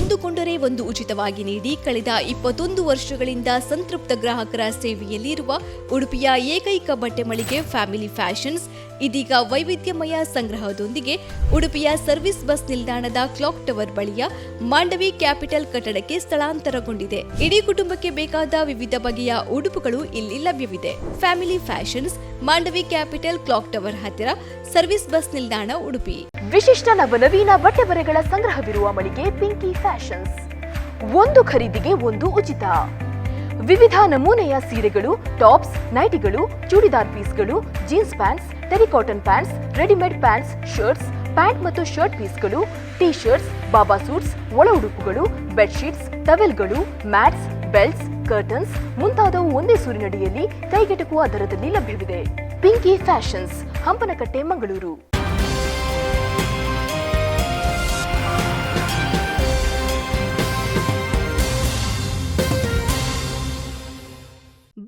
ಒಂದು ಕೊಂಡರೆ ಒಂದು ಉಚಿತವಾಗಿ ನೀಡಿ ಕಳೆದ 21 ವರ್ಷಗಳಿಂದ ಸಂತೃಪ್ತ ಗ್ರಾಹಕರ ಸೇವೆಯಲ್ಲಿರುವ ಉಡುಪಿಯ ಏಕೈಕ ಬಟ್ಟೆ ಮಳಿಗೆ ಫ್ಯಾಮಿಲಿ ಫ್ಯಾಷನ್ಸ್ ಇದೀಗ ವೈವಿಧ್ಯಮಯ ಸಂಗ್ರಹದೊಂದಿಗೆ ಉಡುಪಿಯ ಸರ್ವಿಸ್ ಬಸ್ ನಿಲ್ದಾಣದ ಕ್ಲಾಕ್ ಟವರ್ ಬಳಿಯ ಮಾಂಡವಿ ಕ್ಯಾಪಿಟಲ್ ಕಟ್ಟಡಕ್ಕೆ ಸ್ಥಳಾಂತರಗೊಂಡಿದೆ. ಇಡೀ ಕುಟುಂಬಕ್ಕೆ ಬೇಕಾದ ವಿವಿಧ ಬಗೆಯ ಉಡುಪುಗಳು ಇಲ್ಲಿ ಲಭ್ಯವಿದೆ. Family fashions, Mandavi capital clock tower ಹತ್ತಿರ, ಸರ್ವಿಸ್ ಬಸ್ ನಿಲ್ದಾಣ, ಉಡುಪಿ. ವಿಶಿಷ್ಟ ನವನವೀನ ಬಟ್ಟೆ ಬರೆಗಳ ಸಂಗ್ರಹವಿರುವ ಮಳಿಗೆ ಪಿಂಕಿ ಫ್ಯಾಷನ್ಸ್. ಒಂದು ಖರೀದಿಗೆ ಒಂದು ಉಚಿತ. ವಿವಿಧ ನಮೂನೆಯ ಸೀರೆಗಳು, ಟಾಪ್ಸ್, ನೈಟಿಗಳು, ಚೂಡಿದಾರ್ ಪೀಸ್ಗಳು, jeans pants, terry cotton pants, readymade pants, shirts, pant ಮತ್ತು ಶರ್ಟ್ ಪೀಸ್ಗಳು, ಟೀ ಶರ್ಟ್ಸ್, ಬಾಬಾ ಸೂಟ್ಸ್, ಒಳ ಉಡುಪುಗಳು, ಬೆಡ್ಶೀಟ್ಸ್, ಟವೆಲ್ಗಳು, ಮ್ಯಾಟ್ಸ್, ಬೆಲ್ಟ್ಸ್, ಕರ್ಟನ್ಸ್ ಮುಂತಾದವು ಒಂದೇ ಸೂರಿನಡಿಯಲ್ಲಿ ಕೈಗೆಟುಕುವ ದರದಲ್ಲಿ ಲಭ್ಯವಿದೆ. Pinky fashions, Hampankatta, Mangaluru.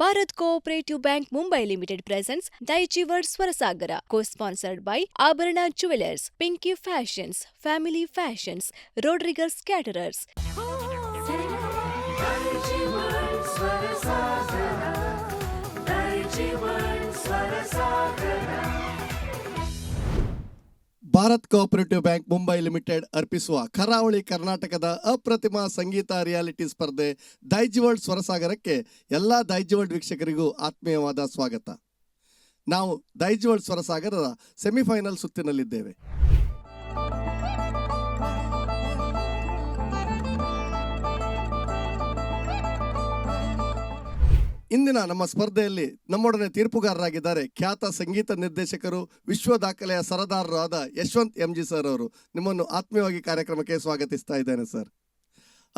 Bharat Cooperative Bank Mumbai Limited presents Daiichi World Swarasagara, co-sponsored by Abharana Jewelers, Pinky Fashions, Family Fashions, Rodriguez Caterers. Daiichi World Swarasagara, Daiichi World Swarasagara. Bharat cooperative bank Mumbai limited ಅರ್ಪಿಸುವ ಕರಾವಳಿ ಕರ್ನಾಟಕದ ಅಪ್ರತಿಮ ಸಂಗೀತ ರಿಯಾಲಿಟಿ ಸ್ಪರ್ಧೆ ದೈಜಿ ವರ್ಲ್ಡ್ ಸ್ವರಸಾಗರಕ್ಕೆ ಎಲ್ಲ Daiji world ವೀಕ್ಷಕರಿಗೂ ಆತ್ಮೀಯವಾದ ಸ್ವಾಗತ. ನಾವು Daiji world ಸ್ವರಸಾಗರದ semifinal ಸುತ್ತಿನಲ್ಲಿದ್ದೇವೆ. ಇಂದಿನ ನಮ್ಮ ಸ್ಪರ್ಧೆಯಲ್ಲಿ ನಮ್ಮೊಡನೆ ತೀರ್ಪುಗಾರರಾಗಿದ್ದಾರೆ ಖ್ಯಾತ ಸಂಗೀತ ನಿರ್ದೇಶಕರು, ವಿಶ್ವ ದಾಖಲೆಯ ಸರದಾರರಾದ ಯಶವಂತ್ ಎಂಜಿ ಸರ್ ಅವರು. ನಿಮ್ಮನ್ನು ಆತ್ಮೀಯವಾಗಿ ಕಾರ್ಯಕ್ರಮಕ್ಕೆ ಸ್ವಾಗತಿಸ್ತಾ ಇದ್ದೇನೆ ಸರ್.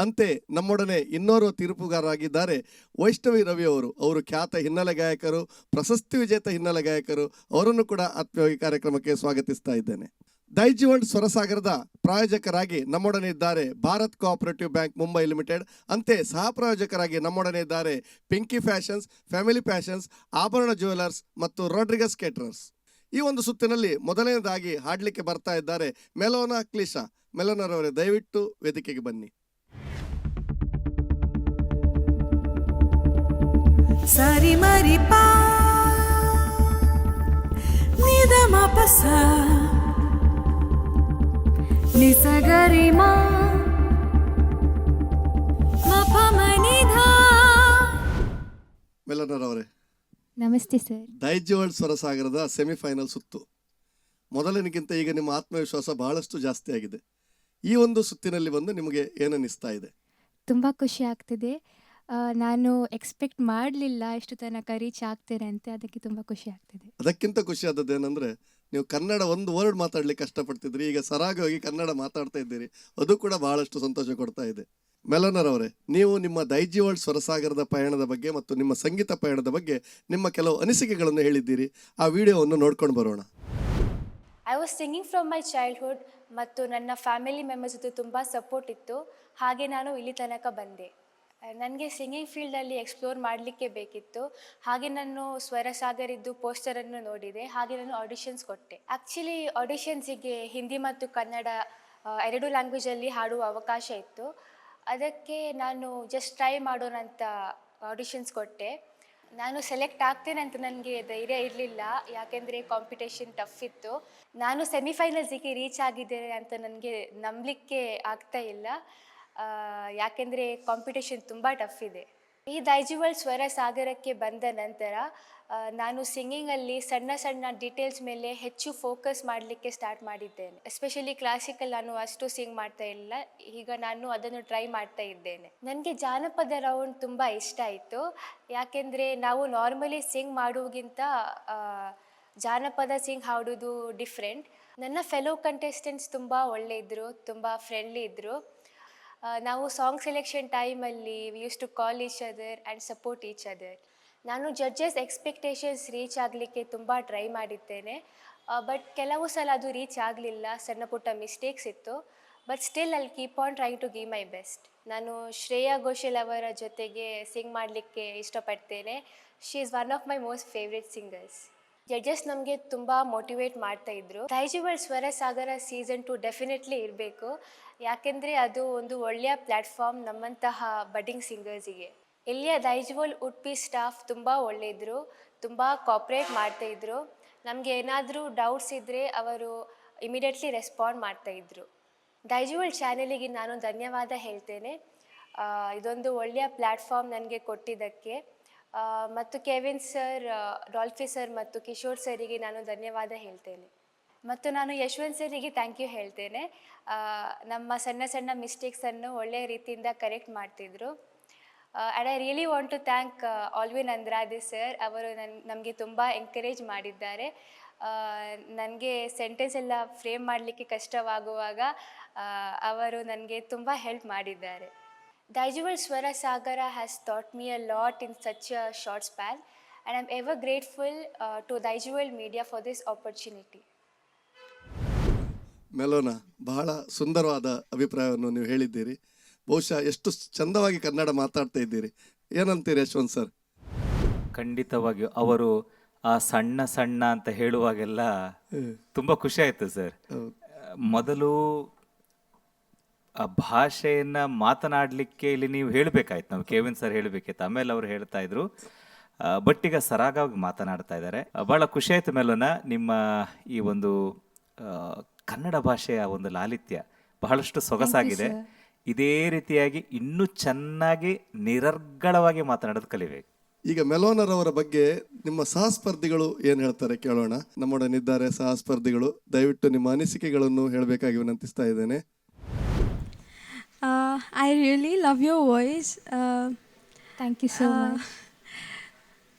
ಅಂತೆ ನಮ್ಮೊಡನೆ ಇನ್ನೋರ್ವ ತೀರ್ಪುಗಾರರಾಗಿದ್ದಾರೆ ವೈಷ್ಣವಿ ರವಿ ಅವರು. ಅವರು ಖ್ಯಾತ ಹಿನ್ನೆಲೆ ಗಾಯಕರು, ಪ್ರಶಸ್ತಿ ವಿಜೇತ ಹಿನ್ನೆಲೆ ಗಾಯಕರು. ಅವರನ್ನು ಕೂಡ ಆತ್ಮೀಯವಾಗಿ ಕಾರ್ಯಕ್ರಮಕ್ಕೆ ಸ್ವಾಗತಿಸ್ತಾ ಇದ್ದೇನೆ. ದೈಜಿ ವರ್ಲ್ಡ್ ಸ್ವರಸಾಗರದ ಪ್ರಾಯೋಜಕರಾಗಿ ನಮ್ಮೊಡನೆ ಇದ್ದಾರೆ Bharat cooperative bank Mumbai limited. ಅಂತೆ ಸಹ ಪ್ರಾಯೋಜಕರಾಗಿ ನಮ್ಮೊಡನೆ ಇದ್ದಾರೆ Pinki fashions, family fashions, Abharan jewellers ಮತ್ತು ರೋಡ್ರಿಗಸ್ ಕೇಟರರ್ಸ್. ಈ ಒಂದು ಸುತ್ತಿನಲ್ಲಿ ಮೊದಲನೇದಾಗಿ ಹಾಡಲಿಕ್ಕೆ ಬರ್ತಾ ಇದ್ದಾರೆ ಮೆಲೋನಾ ಕ್ಲಿಶಾ. ಮೆಲೋನರವರೇ, ದಯವಿಟ್ಟು ವೇದಿಕೆಗೆ ಬನ್ನಿ. ಸರಿ ಮರಿ ಪಾ ನಿದ ಮಪಸ ನಿಸಗರಿಮಾ ಮಪಮನಿಧಾ. ಮೆಲೋನರವರೇ ನಮಸ್ತೆ ಸರ್. ದೈಜಿ ವರ್ಲ್ಡ್ ಸ್ವರಸಾಗರದ ಸೆಮಿಫೈನಲ್ ಸುತ್ತು. ಮೊದಲಿನಕ್ಕಿಂತ ಈಗ ನಿಮ್ಮ ಆತ್ಮವಿಶ್ವಾಸ ಬಹಳಷ್ಟು ಜಾಸ್ತಿ ಆಗಿದೆ. ಈ ಒಂದು ಸುತ್ತಿನಲ್ಲಿ ಬಂದು ನಿಮಗೆ ಏನನ್ನಿಸ್ತಾ ಇದೆ? ತುಂಬ ಖುಷಿ ಆಗ್ತಿದೆ. ನಾನು ಎಕ್ಸ್ಪೆಕ್ಟ್ ಮಾಡಲಿಲ್ಲ ಇಷ್ಟು ತನಕ ರೀಚ್ ಆಗ್ತೇನೆ ಅಂತ. ಅದಕ್ಕೆ ತುಂಬ ಖುಷಿ ಆಗ್ತಿದೆ. ಅದಕ್ಕಿಂತ ಖುಷಿ ಆದದ್ದು ಏನಂದ್ರೆ, ನೀವು ಕನ್ನಡ ಒಂದು ವರ್ಡ್ ಮಾತಾಡ್ಲಿಕ್ಕೆ ಕಷ್ಟಪಡ್ತಿದ್ರಿ, ಈಗ ಸರಾಗವಾಗಿ ಕನ್ನಡ ಮಾತಾಡ್ತಾ ಇದ್ದೀರಿ. ಅದು ಕೂಡ ಬಹಳಷ್ಟು ಸಂತೋಷ ಕೊಡ್ತಾ ಇದೆ. ಮೆಲೋನರವರೇ, ನೀವು ನಿಮ್ಮ ದೈಜಿ ವರ್ಲ್ಡ್ ಸ್ವರಸಾಗರದ ಪಯಣದ ಬಗ್ಗೆ ಮತ್ತು ನಿಮ್ಮ ಸಂಗೀತ ಪಯಣದ ಬಗ್ಗೆ ನಿಮ್ಮ ಕೆಲವು ಅನಿಸಿಕೆಗಳನ್ನು ಹೇಳಿದ್ದೀರಿ. ಆ ವಿಡಿಯೋವನ್ನು ನೋಡ್ಕೊಂಡು ಬರೋಣ. I was singing from my childhood ಮತ್ತು ನನ್ನ ಫ್ಯಾಮಿಲಿ ಮೆಂಬರ್ಸ್ ಜೊತೆ ತುಂಬ ಸಪೋರ್ಟ್ ಇತ್ತು. ಹಾಗೆ ನಾನು ಇಲ್ಲಿ ತನಕ ಬಂದೆ. ನನಗೆ ಸಿಂಗಿಂಗ್ ಫೀಲ್ಡಲ್ಲಿ ಎಕ್ಸ್ಪ್ಲೋರ್ ಮಾಡಲಿಕ್ಕೆ ಬೇಕಿತ್ತು. ಹಾಗೆ ನಾನು ಸ್ವರಸಾಗರಿದ್ದು ಪೋಸ್ಟರನ್ನು ನೋಡಿದೆ. ಹಾಗೆ ನಾನು ಆಡಿಷನ್ಸ್ ಕೊಟ್ಟೆ. ಆ್ಯಕ್ಚುಲಿ ಆಡಿಷನ್ಸಿಗೆ ಹಿಂದಿ ಮತ್ತು ಕನ್ನಡ ಎರಡು ಲ್ಯಾಂಗ್ವೇಜಲ್ಲಿ ಹಾಡುವ ಅವಕಾಶ ಇತ್ತು. ಅದಕ್ಕೆ ನಾನು ಜಸ್ಟ್ ಟ್ರೈ ಮಾಡೋಣ ಅಂತ ಆಡಿಷನ್ಸ್ ಕೊಟ್ಟೆ. ನಾನು ಸೆಲೆಕ್ಟ್ ಆಗ್ತೇನೆ ಅಂತ ನನಗೆ ಧೈರ್ಯ ಇರಲಿಲ್ಲ, ಯಾಕೆಂದರೆ ಕಾಂಪಿಟೇಷನ್ ಟಫ್ ಇತ್ತು. ನಾನು ಸೆಮಿಫೈನಲ್ಸಿಗೆ ರೀಚ್ ಆಗಿದ್ದೇನೆ ಅಂತ ನನಗೆ ನಂಬಲಿಕ್ಕೆ ಆಗ್ತಾ ಇಲ್ಲ, ಯಾಕೆಂದರೆ ಕಾಂಪಿಟೇಷನ್ ತುಂಬ ಟಫ್ ಇದೆ. ಈ ದೈಜಿ ವರ್ಲ್ಡ್ ಸ್ವರ ಸಾಗರಕ್ಕೆ ಬಂದ ನಂತರ ನಾನು ಸಿಂಗಿಂಗಲ್ಲಿ ಸಣ್ಣ ಸಣ್ಣ ಡೀಟೇಲ್ಸ್ ಮೇಲೆ ಹೆಚ್ಚು ಫೋಕಸ್ ಮಾಡಲಿಕ್ಕೆ ಸ್ಟಾರ್ಟ್ ಮಾಡಿದ್ದೇನೆ. ಎಸ್ಪೆಷಲಿ ಕ್ಲಾಸಿಕಲ್ ನಾನು ಅಷ್ಟು ಸಿಂಗ್ ಮಾಡ್ತಾ ಇಲ್ಲ. ಈಗ ನಾನು ಅದನ್ನು ಟ್ರೈ ಮಾಡ್ತಾ ಇದ್ದೇನೆ. ನನಗೆ ಜಾನಪದ ರೌಂಡ್ ತುಂಬ ಇಷ್ಟ ಆಯಿತು, ಯಾಕೆಂದರೆ ನಾವು ನಾರ್ಮಲಿ ಸಿಂಗ್ ಮಾಡುವುದಕ್ಕಿಂತ ಜಾನಪದ ಸಿಂಗ್ ಹಾಡೋದು ಡಿಫ್ರೆಂಟ್. ನನ್ನ ಫೆಲೋ ಕಂಟೆಸ್ಟೆಂಟ್ಸ್ ತುಂಬ ಒಳ್ಳೆ ಇದ್ದರು, ತುಂಬ ಫ್ರೆಂಡ್ಲಿ ಇದ್ದರು. ನಾವು ಸಾಂಗ್ ಸೆಲೆಕ್ಷನ್ ಟೈಮಲ್ಲಿ we use to call each other and support each other. ನಾನು ಜಡ್ಜಸ್ ಎಕ್ಸ್ಪೆಕ್ಟೇಷನ್ಸ್ ರೀಚ್ ಆಗಲಿಕ್ಕೆ ತುಂಬ ಟ್ರೈ ಮಾಡಿದ್ದೇನೆ. ಬಟ್ ಕೆಲವು ಸಲ ಅದು ರೀಚ್ ಆಗಲಿಲ್ಲ, ಸಣ್ಣ ಪುಟ್ಟ ಮಿಸ್ಟೇಕ್ಸ್ ಇತ್ತು. But still I keep on trying to give my best. ನಾನು ಶ್ರೇಯಾ ಘೋಷಾಲ್ ಅವರ ಜೊತೆಗೆ ಸಿಂಗ್ ಮಾಡಲಿಕ್ಕೆ ಇಷ್ಟಪಡ್ತೇನೆ. She is one of my most favourite singers. Judges ನಮಗೆ ತುಂಬ ಮೋಟಿವೇಟ್ ಮಾಡ್ತಾಯಿದ್ರು. ದೈಜುವಲ್ ಸ್ವರ ಸಾಗರ ಸೀಸನ್ 2 ಡೆಫಿನೆಟ್ಲಿ ಇರಬೇಕು, ಯಾಕೆಂದರೆ ಅದು ಒಂದು ಒಳ್ಳೆಯ ಪ್ಲ್ಯಾಟ್ಫಾರ್ಮ್ ನಮ್ಮಂತಹ ಬಡ್ಡಿಂಗ್ ಸಿಂಗರ್ಸಿಗೆ. ಇಲ್ಲಿಯ ದೈಜುವಲ್ ಉಡುಪಿ ಸ್ಟಾಫ್ ತುಂಬ ಒಳ್ಳೆಯಿದ್ರು, ತುಂಬ ಕೋಪ್ರೇಟ್ ಮಾಡ್ತಾಯಿದ್ರು. ನಮಗೆ ಏನಾದರೂ ಡೌಟ್ಸ್ ಇದ್ದರೆ ಅವರು ಇಮಿಡಿಯೇಟ್ಲಿ ರೆಸ್ಪಾಂಡ್ ಮಾಡ್ತಾಯಿದ್ರು. ದೈಜುವಲ್ ಚಾನೆಲಿಗೆ ನಾನು ಧನ್ಯವಾದ ಹೇಳ್ತೇನೆ, ಇದೊಂದು ಒಳ್ಳೆಯ ಪ್ಲ್ಯಾಟ್ಫಾರ್ಮ್ ನನಗೆ ಕೊಟ್ಟಿದ್ದಕ್ಕೆ. ಮತ್ತು ಕೆವಿನ್ ಸರ್, ಡಾಲ್ಫಿ ಸರ್ ಮತ್ತು ಕಿಶೋರ್ ಸರಿಗೆ ನಾನು ಧನ್ಯವಾದ ಹೇಳ್ತೇನೆ. ಮತ್ತು ನಾನು ಯಶವಂತ್ ಸರಿಗೆ ಥ್ಯಾಂಕ್ ಯು ಹೇಳ್ತೇನೆ. ನಮ್ಮ ಸಣ್ಣ ಸಣ್ಣ ಮಿಸ್ಟೇಕ್ಸನ್ನು ಒಳ್ಳೆಯ ರೀತಿಯಿಂದ ಕರೆಕ್ಟ್ ಮಾಡ್ತಿದ್ರು. And I really want to thank Alvin Andrade sir. ಅವರು ನಮಗೆ ತುಂಬ ಎಂಕರೇಜ್ ಮಾಡಿದ್ದಾರೆ. ನನಗೆ ಸೆಂಟೆನ್ಸ್ ಎಲ್ಲ ಫ್ರೇಮ್ ಮಾಡಲಿಕ್ಕೆ ಕಷ್ಟವಾಗುವಾಗ ಅವರು ನನಗೆ ತುಂಬ ಹೆಲ್ಪ್ ಮಾಡಿದ್ದಾರೆ. ದೈಜುವಲ್ ಸ್ವರ ಸಾಗರ has taught me a lot in such a short span, and I'm ever grateful to Daijuwal Media for this opportunity. ಮೆಲೋನಾ, ಬಹಳ ಸುಂದರವಾದ ಅಭಿಪ್ರಾಯವನ್ನು ನೀವು ಹೇಳಿದ್ದೀರಿ. ಬಹುಶಃ ಎಷ್ಟು ಚಂದವಾಗಿ ಕನ್ನಡ ಮಾತಾಡ್ತಾ ಇದ್ದೀರಿ. ಏನಂತೀರಿ ಯಶವಂತ್ ಸರ್? ಖಂಡಿತವಾಗಿಯೂ ಅವರು ಆ ಸಣ್ಣ ಸಣ್ಣ ಅಂತ ಹೇಳುವಾಗೆಲ್ಲ ತುಂಬ ಖುಷಿ ಆಯಿತು ಸರ್. ಮೊದಲು ಆ ಭಾಷೆಯನ್ನು ಮಾತನಾಡಲಿಕ್ಕೆ ಇಲ್ಲಿ ನೀವು ಹೇಳಬೇಕಾಯ್ತು, ನಾವು ಕೆವಿನ್ ಸರ್ ಹೇಳಬೇಕಿತ್ತು, ಆಮೇಲೆ ಅವರು ಹೇಳ್ತಾ ಇದ್ರು. ಬಟ್ ಈಗ ಸರಾಗವಾಗಿ ಮಾತನಾಡ್ತಾ ಇದ್ದಾರೆ. ಭಾಳ ಖುಷಿ ಆಯಿತು ಮೆಲೋನ, ನಿಮ್ಮ ಈ ಒಂದು ಕನ್ನಡ ಭಾಷೆಯ ಒಂದು ಲಾಲಿತ್ಯ ಬಹಳಷ್ಟು ಸೊಗಸಾಗಿದೆ. ಇದೇ ರೀತಿಯಾಗಿ ಇನ್ನೂ ಚೆನ್ನಾಗಿ ನಿರರ್ಗಳವಾಗಿ ಮಾತನಾಡೋದು ಕಲಿಬೇಕು. ಈಗ ಮೆಲೋನರವರ ಬಗ್ಗೆ ನಿಮ್ಮ ಸಹಸ್ಪರ್ಧಿಗಳು ಏನು ಹೇಳ್ತಾರೆ ಕೇಳೋಣ. ನಮ್ಮೊಡನಿದ್ದಾರೆ ಸಹಸ್ಪರ್ಧಿಗಳು, ದಯವಿಟ್ಟು ನಿಮ್ಮ ಅನಿಸಿಕೆಗಳನ್ನು ಹೇಳಬೇಕಾಗಿ ವಿನಂತಿಸ್ತಾ ಇದ್ದೇನೆ. I really love your voice. Thank you so much.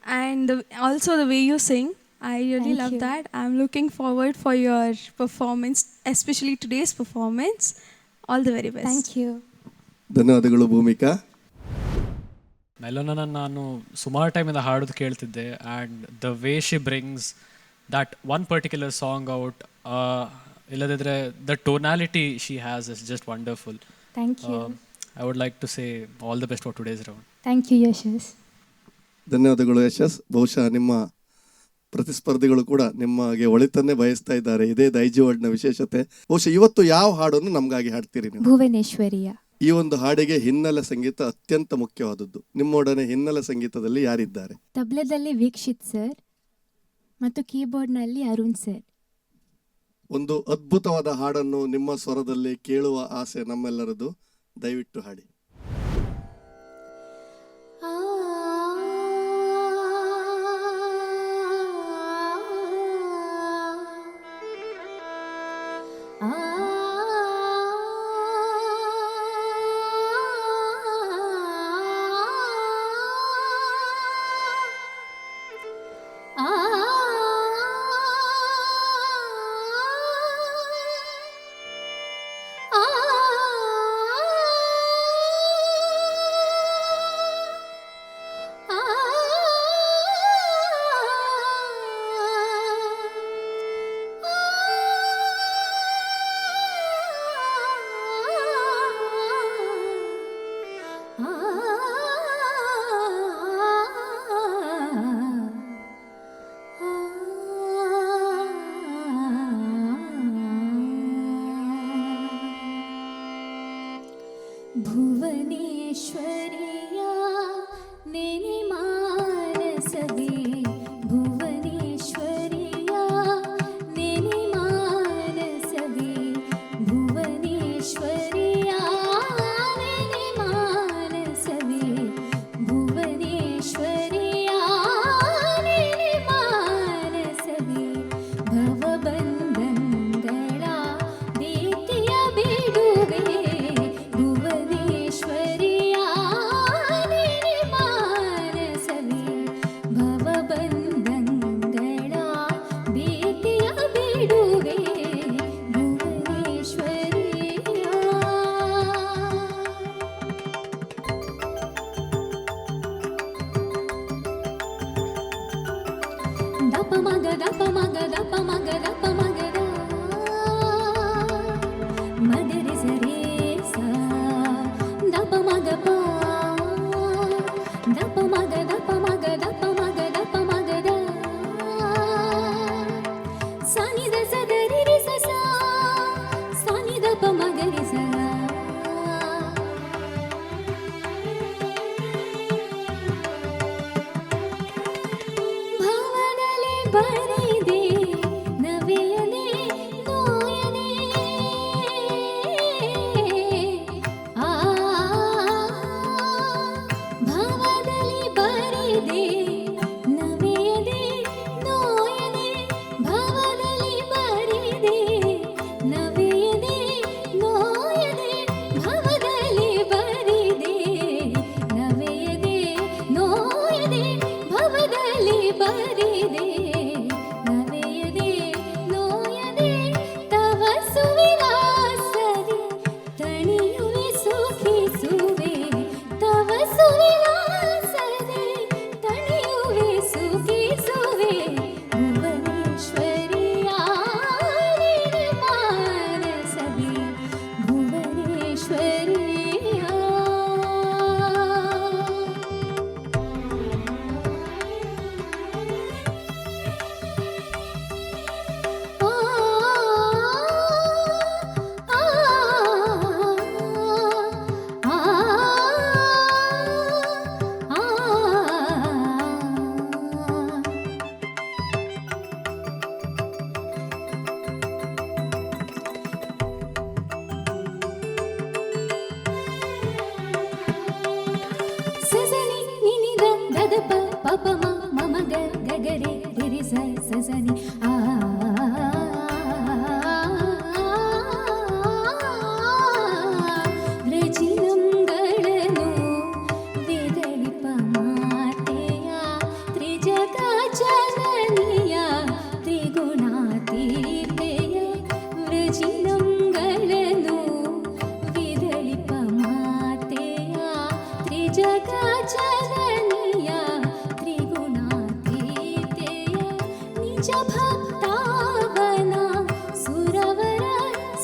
And also the way you sing. I really Thank love you. that. I'm looking forward for your performance, especially today's performance. All the very best. Thank you. ಧನ್ಯವಾದಗಳು ಭೂಮಿಕಾ. ಮೆಲೋನನ್ನ ನಾನು ಸುಮಾರು ಟೈಮಿಂದ ಹಾಡೋದು ಕೇಳ್ತಿದ್ದೆ. And the way she brings that one particular song out, ಇಲ್ಲದಿದ್ದರೆ the tonality she has is just wonderful. Thank you. I would like to say all the best for today's round. Thank you, Yashas. ಧನ್ಯವಾದಗಳು ಯಶಸ್. ಬಹುಶಃ ನಿಮ್ಮ ಪ್ರತಿಸ್ಪರ್ಧಿಗಳು ಕೂಡ ನಿಮಗೆ ಒಳಿತನ್ನೇ ಬಯಸ್ತಾ ಇದ್ದಾರೆ. ಇದೇ ದೈಜುವಲ್ನ ವಿಶೇಷತೆ. ಬಹುಶಃ ಇವತ್ತು ಯಾವ ಹಾಡನ್ನು ನಮಗಾಗಿ ಹಾಡ್ತೀರಿ ನೀವು? ಭುವನೇಶ್ವರಿಯ. ಈ ಒಂದು ಹಾಡಿಗೆ ಹಿನ್ನೆಲೆ ಸಂಗೀತ ಅತ್ಯಂತ ಮುಖ್ಯವಾದದ್ದು. ನಿಮ್ಮೊಡನೆ ಹಿನ್ನೆಲೆ ಸಂಗೀತದಲ್ಲಿ ಯಾರಿದ್ದಾರೆ? ತಬ್ಲದಲ್ಲಿ ವೀಕ್ಷಿತ್ ಸರ್ ಮತ್ತು ಕೀಬೋರ್ಡ್ನಲ್ಲಿ ಅರುಣ್ ಸರ್. ಒಂದು ಅದ್ಭುತವಾದ ಹಾಡನ್ನು ನಿಮ್ಮ ಸ್ವರದಲ್ಲಿ ಕೇಳುವ ಆಸೆ ನಮ್ಮೆಲ್ಲರದು. ದಯವಿಟ್ಟು ಹಾಡಿ.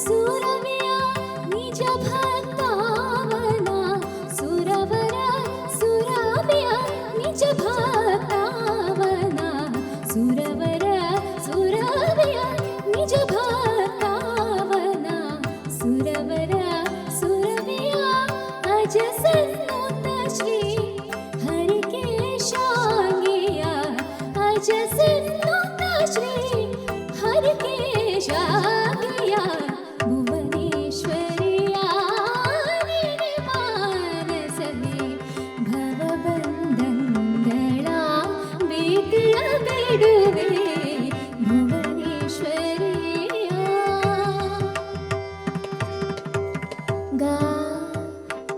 ಸುರವಿಯ ನಿಜ ಭಕ್ತಾವನ ಸುರವರ ಸುರವಿಯ ನಿಜ ಭಕ್ತಾವನ ಸುರವರ ಸುರವಿಯ ನಿಜ ಭಕ್ತಾವನ ಸುರವರ ಸುರವಿಯ ಅಜ ಸನ್ನುತ ಶ್ರೀ ಹರಿಕೇಶಾಂಗಿಯ ಅಜ ಸನ್ನುತ ಶ್ರೀ ಹರಿಕೇಶಾಂಗಿಯ ಭುವನೇಶ್ವರಿಯ ನಿನೆ ಮಾನಸನೆ ಭವಬಂಧಗಳ ಭೀತಿಯ ಬಿಡುವೆ ಭುವನೇಶ್ವರಿಯ ಗಾ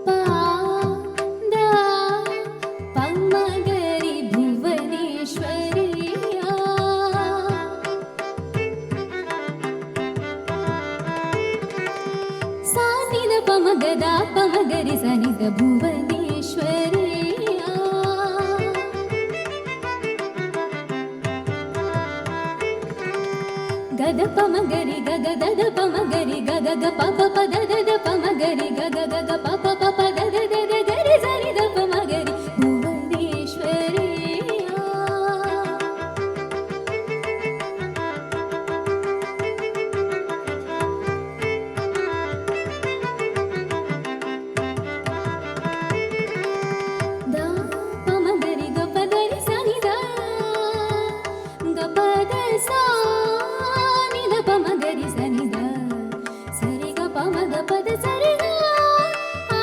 ಪಾ ದ ಪಮ್ಮಗರಿ ಭುವನೇಶ್ವರಿಯ ಸಾನಿದ ಪಮಗದ ಪಮಗರಿ ಸನಿದ ಭುವನೇಶ್ವರಿಯ ಗದ ಪಮಗರಿ ಗಗ ದದ ಪಮಗರಿ ಗಗ ಗ ಪಪ ಪದ ದದ ಪಮಗರಿ ಗಗ ಗಗ ಪಪ ಪಪ ದದ ದದ ಗರಿ ಸನಿದ ಪಮಗರಿ ಭುವನೇಶ್ವರಿಯ ದ ಪಮಗರಿ ಗ ಪದರಿ ಸನಿದ ಗ ಪದ ಸಾ ನಿದ ಪಮಗರಿ ಸನಿದ ಸರಿ ಗ ಪಮಗ ಪದ ಸರಿ ಗ ಆ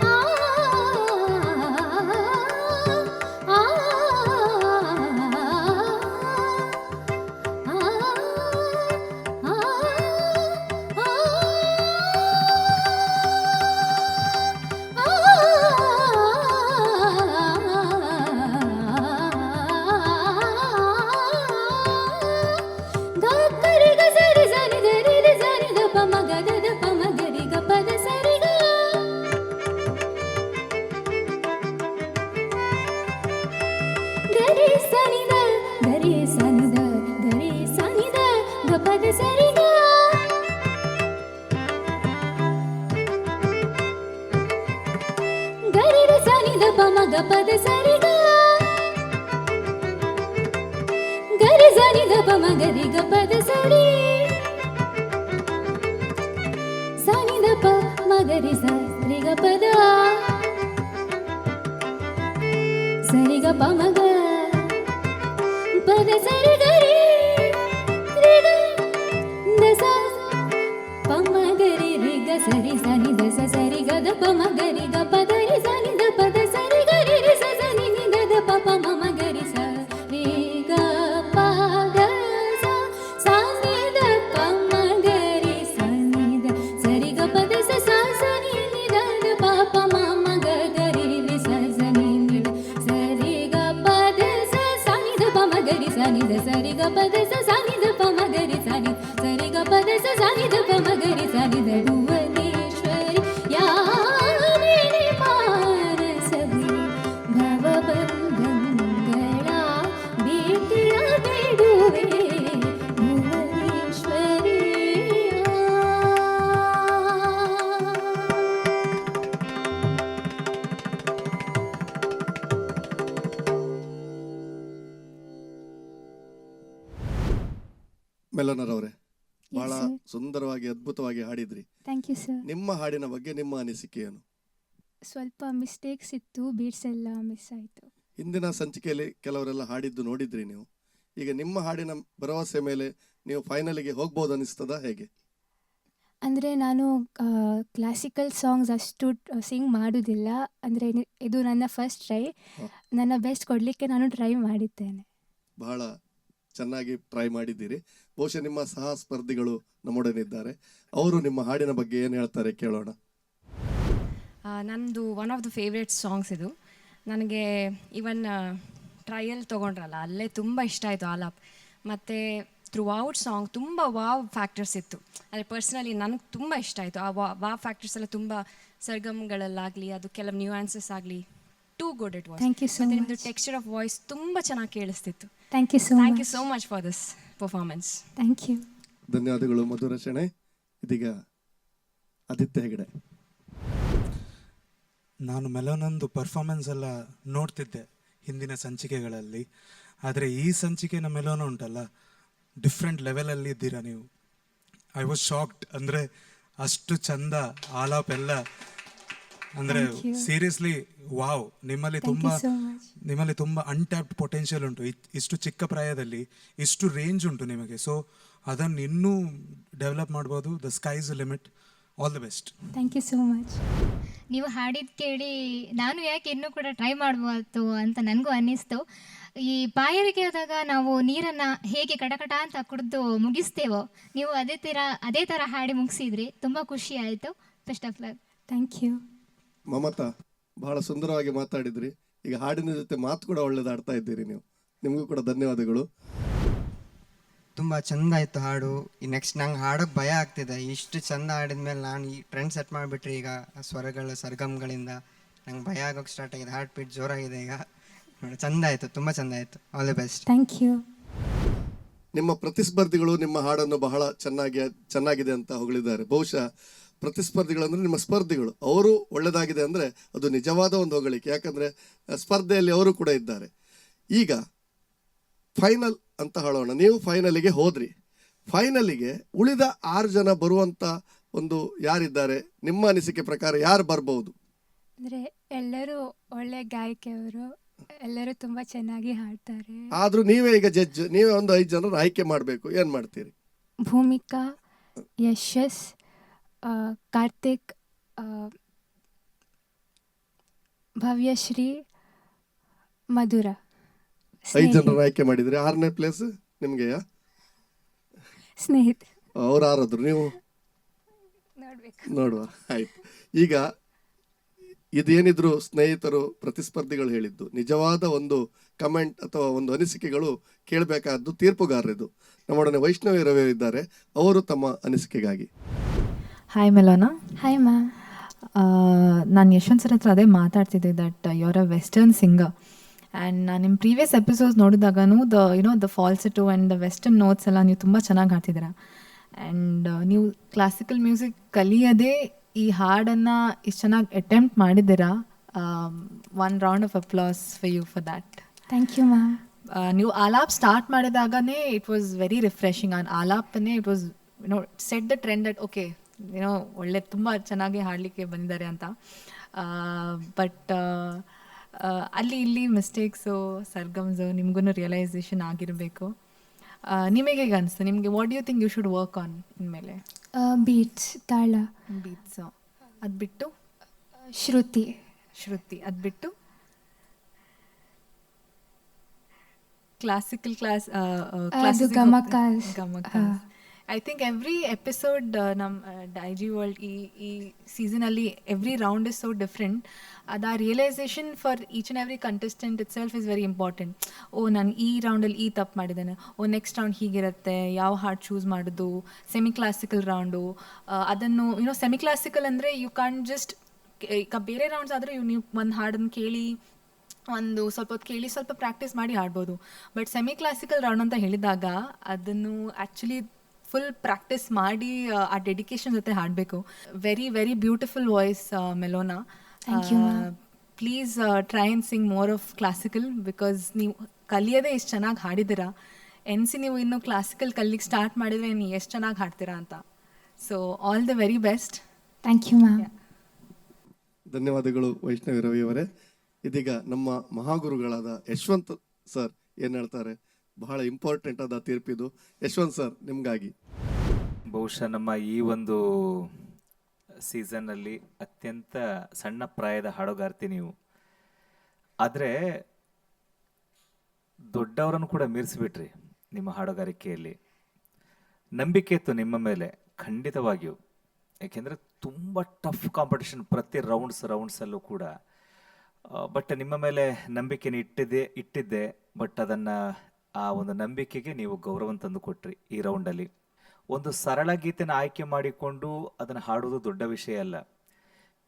ಆ ಆ ಗರಿ ಗ ಸರಿ ಸರಿ ಗರಿ ರಿ ಸರಿ ದ ಪಮಗ ದದ ಪಮಗರಿ ಗ ಪದ ಸರಿ ಗ ಗರಿ ಸನಿದ ಗರಿ ಸನಿದ ಗರಿ ಸನಿದ ಗ ಪದ ಸರಿ ಗ ಗರಿ ರಿ ಸನಿದ ಪಮಗ ಪದ ಸರಿ ಗ ಗರಿ ಸನಿದ ಪಮಗರಿ ಗ ಪದ ಸರಿ ಸನಿದ ಪ ಮಗರಿ ಸರಿ ಗ ಪದ ಸರಿ ಗ ಪಮಗ ಪದ ಸರಿ ಗರಿ ರಿ ಗ ದ ಸ ಪಮಗರಿ ರಿ ಗ ಸರಿ ಸನಿ ದ ಸ ಸರಿ ಗ ದ ಪಮಗರಿ ಗ ಪದ ರಿ ಸನಿ ದ ಪದ ಸರಿ ಗರಿ ರಿ ಸ ಸನಿ ನಿ ದ ದ ಪ ಪ ಮಮಗರಿ ಸ ರಿ ಗ ಪ ಗ ಸ ಸನಿ ದ ಪಮಗರಿ ಸನಿ ದ ಸರಿ ಗ ಪದ ಸ ಸ ಸನಿ ನಿ ದ ದ ಪ ಪ ಮಮ ಗ ಗರಿ ರಿ ಸ ಸನಿ ನಿ ದ ಸರಿ ಗ ಪದ ಸ ಸನಿ ದ ಪಮಗರಿ ಸನಿ ದ ಸರಿ ಗ ಪದ ಸ ಸನಿ ದ ಪಮಗರಿ ಸನಿ ಸರಿ ಗ ಪದ ಸ ಸನಿ ದ ಪಮಗರಿ ಸನಿ ದ ಭುವನೇಶ್ವರಿ ಯಾ ನಿನೆ ಮಾನಸನೆ ಭವಬಂಧಗಳ ಭೀತಿಯ ಬಿಡುವೆ ಮೆಲೋನರವರೇ, ಬಹಳ sir. ಸುಂದರವಾಗಿ ಅದ್ಭುತವಾಗಿ ಹಾಡಿದ್ರಿ. Thank you sir. ನಿಮ್ಮ ಹಾಡಿನ ಬಗ್ಗೆ ನಿಮ್ಮ ಅನಿಸಿಕೆ ಏನು? ಸ್ವಲ್ಪ ಮಿಸ್ಟೇಕ್ಸ್ ಇತ್ತು, ಬೀಟ್ಸ್ ಎಲ್ಲ ಮಿಸ್ ಆಯಿತು. ಹಿಂದಿನ ಸಂಚಿಕೆಯಲ್ಲಿ ಕೆಲವರೆಲ್ಲ ಹಾಡಿದ್ದು ನೋಡಿದ್ರಿ ನೀವು. ಈಗ ನಿಮ್ಮ ಹಾಡಿನ ಭರವಸೆ ಮೇಲೆ ನೀವು ಫೈನಲಿಗೆ ಹೋಗ್ಬೋದು ಅನಿಸ್ತದ ಹೇಗೆ? ಅಂದರೆ ನಾನು ಕ್ಲಾಸಿಕಲ್ ಸಾಂಗ್ಸ್ ಅಷ್ಟು ಸಿಂಗ್ ಮಾಡೋದಿಲ್ಲ. ಅಂದರೆ ಇದು ನನ್ನ ಫಸ್ಟ್ ಟ್ರೈ. ನನ್ನ ಬೆಸ್ಟ್ ಕೊಡಲಿಕ್ಕೆ ನಾನು ಟ್ರೈ ಮಾಡಿದ್ದೇನೆ. ಬಹಳ ಚೆನ್ನಾಗಿ ಟ್ರೈ ಮಾಡಿದ್ದೀರಿ. ಬಹುಶಃ ನಿಮ್ಮ ಸಹ ಸ್ಪರ್ಧಿಗಳು ನಮ್ಮೊಡನಿದ್ದಾರೆ. ಅವರು ನಿಮ್ಮ ಹಾಡಿನ ಬಗ್ಗೆ ಏನು ಹೇಳ್ತಾರೆ ಕೇಳೋಣ. ನನ್ನದು one of the favourite songs ಇದು. ನನಗೆ ಇವನ್ ಟ್ರಯಲ್ ತೊಗೊಂಡ್ರಲ್ಲ ಅಲ್ಲೇ ತುಂಬ ಇಷ್ಟ ಆಯಿತು ಆಲಾಪ್. ಮತ್ತು ಥ್ರೂ ಔಟ್ ಸಾಂಗ್ ತುಂಬ ವಾವ್ ಫ್ಯಾಕ್ಟರ್ಸ್ ಇತ್ತು. ಅಂದರೆ ಪರ್ಸ್ನಲಿ ನನಗೆ ತುಂಬ ಇಷ್ಟ ಆಯಿತು. ಆ ವಾವ್ ಫ್ಯಾಕ್ಟರ್ಸ್ ಎಲ್ಲ ತುಂಬ ಸರ್ಗಮ್ಗಳಲ್ಲಾಗಲಿ, ಅದು ಕೆಲವು ನ್ಯೂಆನ್ಸಸ್ ಆಗಲಿ, too good it was. Thank you so much. ನಿಮ್ಮದು ಟೆಕ್ಸ್ಚರ್ ಆಫ್ ವಾಯ್ಸ್ ತುಂಬ ಚೆನ್ನಾಗಿ ಕೇಳಿಸ್ತಿತ್ತು. Thank you so thank you much. So much for this performance. Thank you. ಧನ್ಯವಾದಗಳು ಮಧುರ ಶೆಣೈ. ಇದೀಗ ಆದಿತ್ಯ ಹೆಗಡೆ. ನಾನು ಮೆಲೋನೊಂದು ಪರ್ಫಾರ್ಮೆನ್ಸ್ ಎಲ್ಲ ನೋಡ್ತಿದ್ದೆ ಹಿಂದಿನ ಸಂಚಿಕೆಗಳಲ್ಲಿ, ಆದರೆ ಈ ಸಂಚಿಕೆನ ಮೆಲೋನ ಉಂಟಲ್ಲ, ಡಿಫ್ರೆಂಟ್ ಲೆವೆಲಲ್ಲಿ ಇದ್ದೀರಾ ನೀವು. I was shocked. ಅಂದರೆ ಅಷ್ಟು ಚಂದ ಆಲಾಪ್ ಎಲ್ಲ, ಅಂದರೆ ಸೀರಿಯಸ್ಲಿ ವಾವ್. ನಿಮ್ಮಲ್ಲಿ ತುಂಬ ಅನ್ಟ್ಯಾಪ್ಡ್ ಪೊಟೆನ್ಷಿಯಲ್ ಉಂಟು. ಇಷ್ಟು ಚಿಕ್ಕ ಪ್ರಾಯದಲ್ಲಿ ಇಷ್ಟು ರೇಂಜ್ ಉಂಟು ನಿಮಗೆ. ಸೊ ಅದನ್ನು ಇನ್ನೂ ಡೆವಲಪ್ ಮಾಡ್ಬೋದು. The sky is limit. All the best. Thank you so much. ನೀವು ಹಾಡಿದ ಕೇಳಿ ನಾನು ಯಾಕೆ ಇನ್ನೂ ಕೂಡ ಟ್ರೈ ಮಾಡ್ಬೋದು ಅಂತ ನನಗೂ ಅನ್ನಿಸ್ತು. ಈ ಬಾಯಾರಿಕೆ ಆದಾಗ ನಾವು ನೀರನ್ನು ಹೇಗೆ ಕಟಕಟ ಅಂತ ಕುಡಿದು ಮುಗಿಸ್ತೇವೋ, ನೀವು ಅದೇ ಥರ ಹಾಡಿ ಮುಗಿಸಿದ್ರಿ. ತುಂಬ ಖುಷಿ ಆಯಿತು. Best of luck. Thank you. Mamata, ಬಹಳ ಸುಂದರವಾಗಿ ಮಾತಾಡಿದ್ರಿ. ಈಗ ಹಾಡಿನ ಜೊತೆ ಮಾತು ಕೂಡ ಒಳ್ಳೇದಾಡ್ತಾ ಇದ್ದೀರಿ ನೀವು. ನಿಮಗೂ ಕೂಡ ಧನ್ಯವಾದಗಳು. ತುಂಬ ಚಂದ ಆಯಿತು ಹಾಡು. ಈ ನೆಕ್ಸ್ಟ್ ನಂಗೆ ಹಾಡೋಕ್ಕೆ ಭಯ ಆಗ್ತಿದೆ. ಇಷ್ಟು ಚಂದ ಹಾಡಿದ್ಮೇಲೆ ನಾನು ಈ ಟ್ರೆಂಡ್ ಸೆಟ್ ಮಾಡಿಬಿಟ್ರೆ ಈಗ ಸ್ವರಗಳು ಸರ್ಗಮ್ಗಳಿಂದ ನಂಗೆ ಭಯ ಆಗೋಕ್ಕೆ ಸ್ಟಾರ್ಟ್ ಆಗಿದೆ. ಹಾರ್ಟ್ ಬೀಟ್ ಜೋರಾಗಿದೆ ಈಗ. ಚಂದ ಆಯಿತು, ತುಂಬ ಚಂದ ಆಯಿತು. All the best. Thank you. ನಿಮ್ಮ ಪ್ರತಿಸ್ಪರ್ಧಿಗಳು ನಿಮ್ಮ ಹಾಡನ್ನು ಬಹಳ ಚೆನ್ನಾಗಿದೆ ಅಂತ ಹೊಗಳಿದ್ದಾರೆ. ಬಹುಶಃ ಪ್ರತಿಸ್ಪರ್ಧಿಗಳಂದ್ರೆ ನಿಮ್ಮ ಸ್ಪರ್ಧಿಗಳು, ಅವರು ಒಳ್ಳೆದಾಗಿದೆ ಅಂದರೆ ಅದು ನಿಜವಾದ ಒಂದು ಹೊಗಳಿಕೆ. ಯಾಕಂದರೆ ಸ್ಪರ್ಧೆಯಲ್ಲಿ ಅವರು ಕೂಡ ಇದ್ದಾರೆ. ಈಗ ಫೈನಲ್ ಅಂತ ಹೇಳೋಣ. ನೀವು ಫೈನಲಿಗೆ ಹೋದ್ರಿ. ಫೈನಲಿಗೆ ಉಳಿದ 6 ಜನ ಬರುವಂಥ ಒಂದು ಯಾರಿದ್ದಾರೆ ನಿಮ್ಮ ಅನಿಸಿಕೆ ಪ್ರಕಾರ? ಯಾರು ಬರ್ಬೋದು? ಅಂದರೆ ಎಲ್ಲರೂ ಒಳ್ಳೆ ಗಾಯಕಿಯವರು, ಎಲ್ಲರೂ ತುಂಬ ಚೆನ್ನಾಗಿ ಹಾಡ್ತಾರೆ. ಆದರೂ ನೀವೇ ಈಗ ಜಡ್ಜ್, ನೀವೇ ಒಂದು 5 ಜನರನ್ನು ಆಯ್ಕೆ ಮಾಡಬೇಕು. ಏನು ಮಾಡ್ತೀರಿ? ಭೂಮಿಕಾ, ಯಶಸ್, ಕಾರ್ತಿಕ್, ಭವ್ಯಶ್ರೀ, ಮಧುರ. 5 ಜನರನ್ನು ಆಯ್ಕೆ ಮಾಡಿದ್ರಿ. 6ನೇ ಪ್ಲೇಸ್ ನಿಮಗೆ ಸ್ನೇಹಿತ. ಅವ್ರು ಯಾರಾದ್ರು ನೀವು ನೋಡುವ. ಆಯ್ತು. ಈಗ ಇದೇನಿದ್ರು ಸ್ನೇಹಿತರು ಪ್ರತಿಸ್ಪರ್ಧಿಗಳು ಹೇಳಿದ್ದು ನಿಜವಾದ ಒಂದು ಕಮೆಂಟ್ ಅಥವಾ ಒಂದು ಅನಿಸಿಕೆಗಳು ಕೇಳಬೇಕಾದ್ದು ತೀರ್ಪುಗಾರರಿದು. ನಮ್ಮೊಡನೆ ವೈಷ್ಣವಿ ರವಿ ಇದ್ದಾರೆ. ಅವರು ತಮ್ಮ ಅನಿಸಿಕೆಗಾಗಿ. Hi Melona. Hi ma'am. ನಾನು ಯಶವಂತ್ ಸರ್ ಹತ್ರ ಅದೇ ಮಾತಾಡ್ತಿದ್ದೆ, that you are a western singer. And ನಾನು ನಿಮ್ಮ ಪ್ರೀವಿಯಸ್ ಎಪಿಸೋಡ್ಸ್ ನೋಡಿದಾಗೂ the falsetto and the western notes ಎಲ್ಲ ನೀವು ತುಂಬ ಚೆನ್ನಾಗಿ ಹಾಡ್ತಿದ್ದೀರಾ. ಆ್ಯಂಡ್ ನೀವು ಕ್ಲಾಸಿಕಲ್ ಮ್ಯೂಸಿಕ್ ಕಲಿಯದೇ ಈ ಹಾಡನ್ನು ಇಷ್ಟು ಚೆನ್ನಾಗಿ ಅಟೆಂಪ್ಟ್ ಮಾಡಿದ್ದೀರಾ. 1 round of applause for you for that. Thank you ma'am. ನೀವು ಆಲಾಪ್ ಸ್ಟಾರ್ಟ್ ಮಾಡಿದಾಗನೇ ಇಟ್ ವಾಸ್ ವೆರಿ ರಿಫ್ರೆಶಿಂಗ್. ಆಲಾಪನ್ನೇ it was set the trend that okay ಒಳ್ಳೆ ತುಂಬ ಚೆನ್ನಾಗಿ ಹಾಡಲಿಕ್ಕೆ ಬಂದಿದ್ದಾರೆ ಅಂತ. ಬಟ್ ಅಲ್ಲಿ ಇಲ್ಲಿ ಮಿಸ್ಟೇಕ್ಸು, ಸರ್ಗಮ್ಸು ನಿಮಗೂ ರಿಯಲೈಸೇಷನ್ ಆಗಿರಬೇಕು. ನಿಮಗೆ ಹೇಗೆ ಅನಿಸ್ತು? ನಿಮಗೆ what you think you should work on ಇನ್ಮೇಲೆ? ಬೀಟ್ಸ್, ತಾಳ. ಬೀಟ್ಸು ಅದು ಬಿಟ್ಟು ಶ್ರುತಿ. ಅದು ಬಿಟ್ಟು classical gamakas. I think every episode ನಮ್ಮ ಡೈಜಿ ವರ್ಲ್ಡ್ ಈ ಸೀಸನಲ್ಲಿ every round is so different. ಅದು ಆ realization for each and every contestant itself is very important. ನಾನು ಈ ರೌಂಡಲ್ಲಿ ಈ ತಪ್ಪು ಮಾಡಿದ್ದೇನೆ, ನೆಕ್ಸ್ಟ್ ರೌಂಡ್ ಹೀಗಿರುತ್ತೆ, ಯಾವ ಹಾಡು ಚೂಸ್ ಮಾಡೋದು. ಸೆಮಿ ಕ್ಲಾಸಿಕಲ್ ರೌಂಡು ಅದನ್ನು ಸೆಮಿ ಕ್ಲಾಸಿಕಲ್ ಅಂದರೆ ಯು ಕ್ಯಾನ್ ಜಸ್ಟ್ ಈಗ ಬೇರೆ ರೌಂಡ್ಸ್ ಆದರೆ ನೀವು ಒಂದು ಹಾಡನ್ನು ಕೇಳಿ ಒಂದು ಸ್ವಲ್ಪ ಹೊತ್ತು ಕೇಳಿ ಸ್ವಲ್ಪ ಪ್ರಾಕ್ಟೀಸ್ ಮಾಡಿ ಹಾಡ್ಬೋದು. ಬಟ್ ಸೆಮಿ ಕ್ಲಾಸಿಕಲ್ ರೌಂಡ್ ಅಂತ ಹೇಳಿದಾಗ ಅದನ್ನು ಆ್ಯಕ್ಚುಲಿ ಫುಲ್ ಪ್ರಾಕ್ಟೀಸ್ ಮಾಡಿ ಆ ಡೆಡಿಕೇಶನ್ ಜೊತೆ ಹಾಡಬೇಕು. Very very beautiful voice Melona. Please try and sing more of classical, because ನೀವು ಕಲಿಯೋದೇ ಎಷ್ಟು ಚೆನ್ನಾಗಿ ಹಾಡಿದ್ದೀರಾ. ನೀವು ಇನ್ನೂ ಕ್ಲಾಸಿಕಲ್ ಕಲಿಗೆ ಸ್ಟಾರ್ಟ್ ಮಾಡಿದರೆ ನೀವು ಎಷ್ಟು ಚೆನ್ನಾಗಿ ಹಾಡ್ತೀರಾ ಅಂತ. So all the very best. Thank you ma'am. ಧನ್ಯವಾದಗಳು ವೈಷ್ಣವಿ ರವಿಯವರೇ. ಇದೀಗ ನಮ್ಮ ಮಹಾಗುರುಗಳಾದ ಯಶವಂತ್ ಸರ್ ಏನು ಹೇಳ್ತಾರೆ? ಬಹಳ ಇಂಪಾರ್ಟೆಂಟ್ ಆದ ತೀರ್ಪಿದು. ಯಶವಂತ್ ಸರ್, ನಿಮಗಾಗಿ. ಬಹುಶಃ ನಮ್ಮ ಈ ಒಂದು ಸೀಸನ್ನಲ್ಲಿ ಅತ್ಯಂತ ಸಣ್ಣ ಪ್ರಾಯದ ಹಾಡುಗಾರ್ತಿ ನೀವು. ಆದರೆ ದೊಡ್ಡವರನ್ನು ಕೂಡ ಮೀರಿಸಿಬಿಟ್ರಿ ನಿಮ್ಮ ಹಾಡುಗಾರಿಕೆಯಲ್ಲಿ. ನಂಬಿಕೆ ಇತ್ತು ನಿಮ್ಮ ಮೇಲೆ ಖಂಡಿತವಾಗಿಯೂ. ಯಾಕೆಂದರೆ ತುಂಬ ಟಫ್ ಕಾಂಪಿಟೇಷನ್ ಪ್ರತಿ ರೌಂಡ್ಸಲ್ಲೂ ಕೂಡ. ಬಟ್ ನಿಮ್ಮ ಮೇಲೆ ನಂಬಿಕೆನ ಇಟ್ಟಿದ್ದೆ. ಬಟ್ ಅದನ್ನು ಆ ಒಂದು ನಂಬಿಕೆಗೆ ನೀವು ಗೌರವ ತಂದು ಕೊಟ್ರಿ. ಈ ರೌಂಡಲ್ಲಿ ಒಂದು ಸರಳ ಗೀತೆನ ಆಯ್ಕೆ ಮಾಡಿಕೊಂಡು ಅದನ್ನು ಹಾಡುವುದು ದೊಡ್ಡ ವಿಷಯ ಅಲ್ಲ.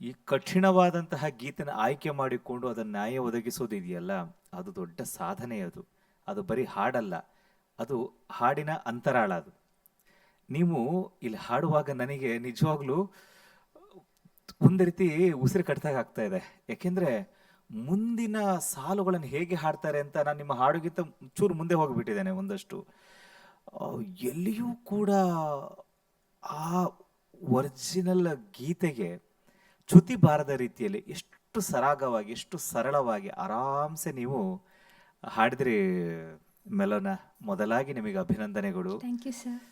ಈ ಕಠಿಣವಾದಂತಹ ಗೀತೆನ ಆಯ್ಕೆ ಮಾಡಿಕೊಂಡು ಅದನ್ನು ನ್ಯಾಯ ಒದಗಿಸೋದಿದೆಯಲ್ಲ, ಅದು ದೊಡ್ಡ ಸಾಧನೆ. ಅದು ಬರೀ ಹಾಡಲ್ಲ, ಅದು ಹಾಡಿನ ಅಂತರಾಳ. ಅದು ನೀವು ಇಲ್ಲಿ ಹಾಡುವಾಗ ನನಗೆ ನಿಜವಾಗ್ಲೂ ಒಂದು ರೀತಿ ಉಸಿರು ಕಟ್ಟಿದಾಗ ಆಗ್ತಾ ಇದೆ. ಯಾಕೆಂದ್ರೆ ಮುಂದಿನ ಸಾಲುಗಳನ್ನು ಹೇಗೆ ಹಾಡ್ತಾರೆ ಅಂತ ನಾನು ನಿಮ್ಮ ಹಾಡುಗಿಂತ ಚೂರು ಮುಂದೆ ಹೋಗಿಬಿಟ್ಟಿದ್ದೇನೆ ಒಂದಷ್ಟು. ಎಲ್ಲಿಯೂ ಕೂಡ ಆ ಒರಿಜಿನಲ್ ಗೀತೆಗೆ ಚ್ಯುತಿ ಬಾರದ ರೀತಿಯಲ್ಲಿ ಎಷ್ಟು ಸರಾಗವಾಗಿ, ಎಷ್ಟು ಸರಳವಾಗಿ, ಆರಾಮ್ಸೆ ನೀವು ಹಾಡಿದ್ರಿ ಮೆಲೋನ. ಮೊದಲಾಗಿ ನಿಮಗೆ ಅಭಿನಂದನೆಗಳು. Thank you sir.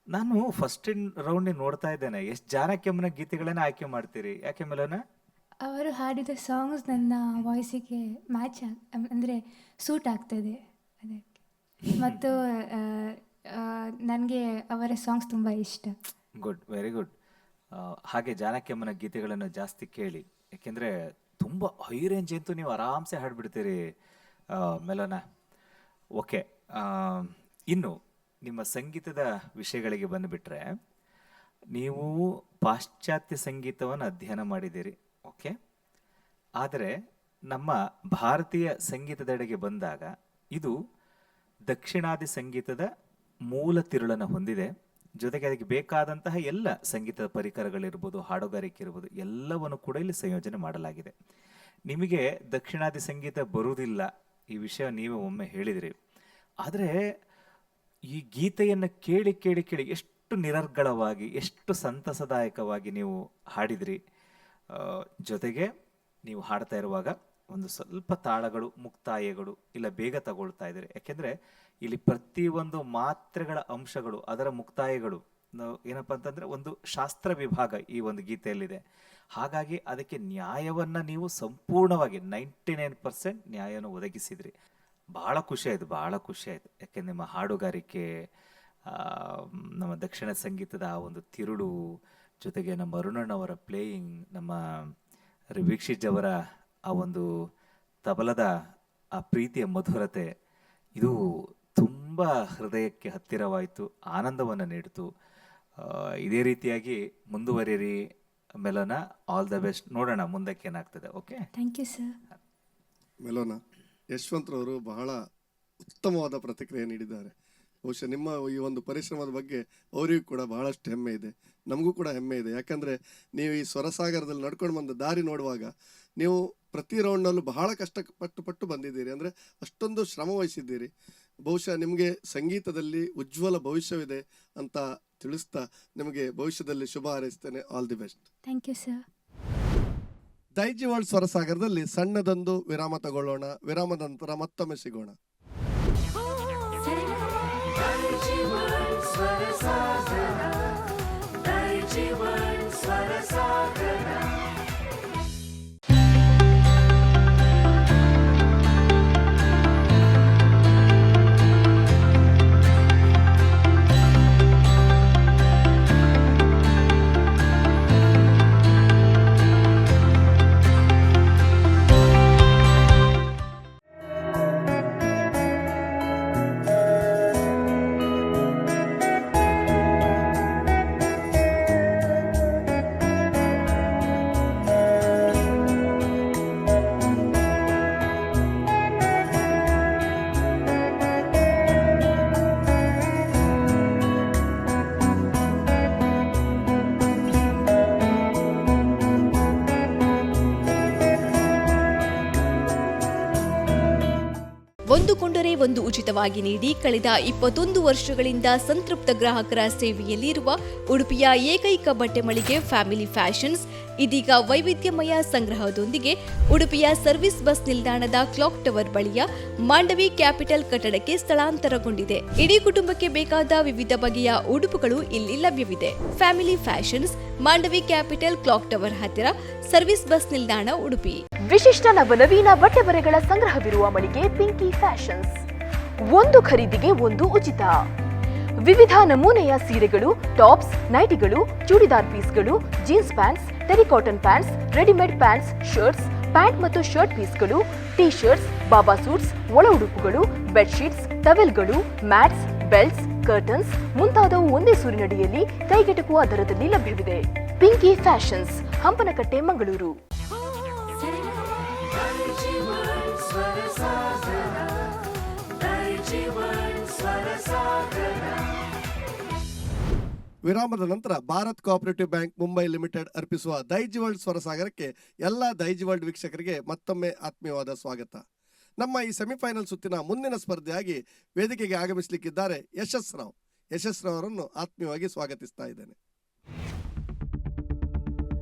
ನಾನು ಫಸ್ಟ್ ರೌಂಡ್ ನೋಡ್ತಾ ಇದ್ದೇನೆ, ಎಷ್ಟು ಜಾನಕ್ಯಮ್ಮನ ಗೀತೆಗಳನ್ನ ಆಯ್ಕೆ ಮಾಡ್ತೀರಿ, ಯಾಕೆ ಮೆಲೋನ? ಅವರು ಹಾಡಿದ ಸಾಂಗ್ಸ್ ನನ್ನ ವಾಯ್ಸಿಗೆ ಮ್ಯಾಚ್ ಅಂದರೆ ಸೂಟ್ ಆಗ್ತದೆ ಅದಕ್ಕೆ. ಮತ್ತು ನನಗೆ ಅವರ ಸಾಂಗ್ಸ್ ತುಂಬ ಇಷ್ಟ. Good, very good. ಹಾಗೆ ಜಾನಕ್ಯಮ್ಮನ ಗೀತೆಗಳನ್ನು ಜಾಸ್ತಿ ಕೇಳಿ, ಯಾಕೆಂದರೆ ತುಂಬ ಹೈ ರೇಂಜ್ ಅಂತೂ ನೀವು ಆರಾಮ್ಸೆ ಹಾಡ್ಬಿಡ್ತೀರಿ ಮೆಲೋನ. ಓಕೆ, ಇನ್ನು ನಿಮ್ಮ ಸಂಗೀತದ ವಿಷಯಗಳಿಗೆ ಬಂದುಬಿಟ್ರೆ, ನೀವು ಪಾಶ್ಚಾತ್ಯ ಸಂಗೀತವನ್ನು ಅಧ್ಯಯನ ಮಾಡಿದ್ದೀರಿ, ಓಕೆ. ಆದರೆ ನಮ್ಮ ಭಾರತೀಯ ಸಂಗೀತದೆಡೆಗೆ ಬಂದಾಗ ಇದು ದಕ್ಷಿಣಾದಿ ಸಂಗೀತದ ಮೂಲ ತಿರುಳನ್ನು ಹೊಂದಿದೆ. ಜೊತೆಗೆ ಅದಕ್ಕೆ ಬೇಕಾದಂತಹ ಎಲ್ಲ ಸಂಗೀತದ ಪರಿಕರಗಳಿರ್ಬೋದು, ಹಾಡುಗಾರಿಕೆ ಇರ್ಬೋದು, ಎಲ್ಲವನ್ನು ಕೂಡ ಇಲ್ಲಿ ಸಂಯೋಜನೆ ಮಾಡಲಾಗಿದೆ. ನಿಮಗೆ ದಕ್ಷಿಣಾದಿ ಸಂಗೀತ ಬರುವುದಿಲ್ಲ, ಈ ವಿಷಯ ನೀವೇ ಒಮ್ಮೆ ಹೇಳಿದಿರಿ. ಆದರೆ ಈ ಗೀತೆಯನ್ನು ಕೇಳಿ ಕೇಳಿ ಕೇಳಿ ಎಷ್ಟು ನಿರರ್ಗಳವಾಗಿ, ಎಷ್ಟು ಸಂತಸದಾಯಕವಾಗಿ ನೀವು ಹಾಡಿದ್ರಿ. ಜೊತೆಗೆ ನೀವು ಹಾಡ್ತಾ ಇರುವಾಗ ಒಂದು ಸ್ವಲ್ಪ ತಾಳಗಳು, ಮುಕ್ತಾಯಗಳು ಇಲ್ಲ ಬೇಗ ತಗೊಳ್ತಾ ಇದ್ದೀರಿ. ಯಾಕೆಂದರೆ ಇಲ್ಲಿ ಪ್ರತಿಯೊಂದು ಮಾತ್ರೆಗಳ ಅಂಶಗಳು, ಅದರ ಮುಕ್ತಾಯಗಳು ಏನಪ್ಪ ಅಂತಂದರೆ ಒಂದು ಶಾಸ್ತ್ರ ವಿಭಾಗ ಈ ಒಂದು ಗೀತೆಯಲ್ಲಿದೆ. ಹಾಗಾಗಿ ಅದಕ್ಕೆ ನ್ಯಾಯವನ್ನು ನೀವು ಸಂಪೂರ್ಣವಾಗಿ 99% ನ್ಯಾಯವನ್ನು ಒದಗಿಸಿದ್ರಿ. ಭಾಳ ಖುಷಿ ಆಯಿತು, ಭಾಳ ಖುಷಿ ಆಯಿತು. ಯಾಕೆಂದರೆ ನಿಮ್ಮ ಹಾಡುಗಾರಿಕೆ, ನಮ್ಮ ದಕ್ಷಿಣ ಸಂಗೀತದ ಆ ಒಂದು ತಿರುಳು, ಜೊತೆಗೆ ನಮ್ಮ ಅರುಣಣ್ಣವರ ಪ್ಲೇಯಿಂಗ್, ನಮ್ಮ ವೀಕ್ಷಿತ್ ಅವರ ಆ ಒಂದು ತಬಲದ ಆ ಪ್ರೀತಿಯ ಮಧುರತೆ, ಇದು ತುಂಬ ಹೃದಯಕ್ಕೆ ಹತ್ತಿರವಾಯಿತು, ಆನಂದವನ್ನು ನೀಡಿತು. ಇದೇ ರೀತಿಯಾಗಿ ಮುಂದುವರಿರಿ ಮೆಲೋನ. All the best. ನೋಡೋಣ ಮುಂದಕ್ಕೆ ಏನಾಗ್ತದೆ. Okay, thank you sir. Melona, ಯಶವಂತರವರು ಬಹಳ ಉತ್ತಮವಾದ ಪ್ರತಿಕ್ರಿಯೆ ನೀಡಿದ್ದಾರೆ. ಬಹುಶಃ ನಿಮ್ಮ ಈ ಒಂದು ಪರಿಶ್ರಮದ ಬಗ್ಗೆ ಅವರಿಗೂ ಕೂಡ ಬಹಳಷ್ಟು ಹೆಮ್ಮೆ ಇದೆ, ನಮಗೂ ಕೂಡ ಹೆಮ್ಮೆ ಇದೆ. ಯಾಕಂದರೆ ನೀವು ಈ ಸ್ವರಸಾಗರದಲ್ಲಿ ನಡ್ಕೊಂಡು ಬಂದ ದಾರಿ ನೋಡುವಾಗ ನೀವು ಪ್ರತಿ ರೌಂಡ್ನಲ್ಲೂ ಬಹಳ ಕಷ್ಟಪಟ್ಟು ಬಂದಿದ್ದೀರಿ. ಅಂದರೆ ಅಷ್ಟೊಂದು ಶ್ರಮ ವಹಿಸಿದ್ದೀರಿ. ಬಹುಶಃ ನಿಮಗೆ ಸಂಗೀತದಲ್ಲಿ ಉಜ್ವಲ ಭವಿಷ್ಯವಿದೆ ಅಂತ ತಿಳಿಸ್ತಾ ನಿಮಗೆ ಭವಿಷ್ಯದಲ್ಲಿ ಶುಭ ಹಾರೈಸ್ತೇನೆ. All the best. Thank you sir. Daijiworld ಸ್ವರಸಾಗರದಲ್ಲಿ ಸಣ್ಣದೊಂದು ವಿರಾಮ ತಗೊಳ್ಳೋಣ. ವಿರಾಮದ ನಂತರ ಮತ್ತೊಮ್ಮೆ ಸಿಗೋಣ. ಒಂದು ಕೊಂಡರೆ ಒಂದು ಉಚಿತವಾಗಿ ನೀಡಿ ಕಳೆದ 21 ವರ್ಷಗಳಿಂದ ಸಂತೃಪ್ತ ಗ್ರಾಹಕರ ಸೇವೆಯಲ್ಲಿರುವ ಉಡುಪಿಯ ಏಕೈಕ ಬಟ್ಟೆ ಮಳಿಗೆ ಫ್ಯಾಮಿಲಿ ಫ್ಯಾಷನ್ಸ್ ಇದೀಗ ವೈವಿಧ್ಯಮಯ ಸಂಗ್ರಹದೊಂದಿಗೆ ಉಡುಪಿಯ ಸರ್ವಿಸ್ ಬಸ್ ನಿಲ್ದಾಣದ ಕ್ಲಾಕ್ ಟವರ್ ಬಳಿಯ ಮಾಂಡವಿ ಕ್ಯಾಪಿಟಲ್ ಕಟ್ಟಡಕ್ಕೆ ಸ್ಥಳಾಂತರಗೊಂಡಿದೆ. ಇಡೀ ಕುಟುಂಬಕ್ಕೆ ಬೇಕಾದ ವಿವಿಧ ಬಗೆಯ ಉಡುಪುಗಳು ಇಲ್ಲಿ ಲಭ್ಯವಿದೆ. Family fashions, Mandavi capital, clock tower ಹತ್ತಿರ, ಸರ್ವಿಸ್ ಬಸ್ ನಿಲ್ದಾಣ, ಉಡುಪಿ. ವಿಶಿಷ್ಟ ನವನವೀನ ಬಟ್ಟೆ ಬರೆಗಳ ಸಂಗ್ರಹವಿರುವ ಮಳಿಗೆ ಪಿಂಕಿ ಫ್ಯಾಷನ್ಸ್. ಒಂದು ಖರೀದಿಗೆ ಒಂದು ಉಚಿತ. ವಿವಿಧ ನಮೂನೆಯ ಸೀರೆಗಳು, ಟಾಪ್ಸ್, ನೈಟಿಗಳು, ಚೂಡಿದಾರ್ ಪೀಸ್ಗಳು, jeans pants, terry cotton pants, readymade pants, shirts, pant ಮತ್ತು ಶರ್ಟ್ ಪೀಸ್ಗಳು, ಟೀ ಶರ್ಟ್ಸ್, ಬಾಬಾ ಸೂಟ್ಸ್, ಒಳ ಉಡುಪುಗಳು, ಬೆಡ್ಶೀಟ್ಸ್, ಟವೆಲ್ಗಳು, ಮ್ಯಾಟ್ಸ್, ಬೆಲ್ಟ್ಸ್, ಕರ್ಟನ್ಸ್ ಮುಂತಾದವು ಒಂದೇ ಸೂರಿನಡಿಯಲ್ಲಿ ಕೈಗೆಟುಕುವ ದರದಲ್ಲಿ ಲಭ್ಯವಿದೆ. ಪಿಂಕಿ ಫ್ಯಾಷನ್ಸ್, ಹಂಪನಕಟ್ಟೆ, ಮಂಗಳೂರು. ವಿರಾಮದ ನಂತರ Bharat cooperative bank Mumbai limited ಅರ್ಪಿಸುವ ದೈಜಿ ವರ್ಲ್ಡ್ ಸ್ವರಸಾಗರಕ್ಕೆ ಎಲ್ಲ ದೈಜಿ ವರ್ಲ್ಡ್ ವೀಕ್ಷಕರಿಗೆ ಮತ್ತೊಮ್ಮೆ ಆತ್ಮೀಯವಾದ ಸ್ವಾಗತ. ನಮ್ಮ ಈ ಸೆಮಿಫೈನಲ್ ಸುತ್ತಿನ ಮುಂದಿನ ಸ್ಪರ್ಧೆಯಾಗಿ ವೇದಿಕೆಗೆ ಆಗಮಿಸಲಿಕ್ಕಿದ್ದಾರೆ ಯಶಸ್ ರಾವ್ ಅವರನ್ನು ಆತ್ಮೀಯವಾಗಿ ಸ್ವಾಗತಿಸ್ತಾ ಇದ್ದೇನೆ.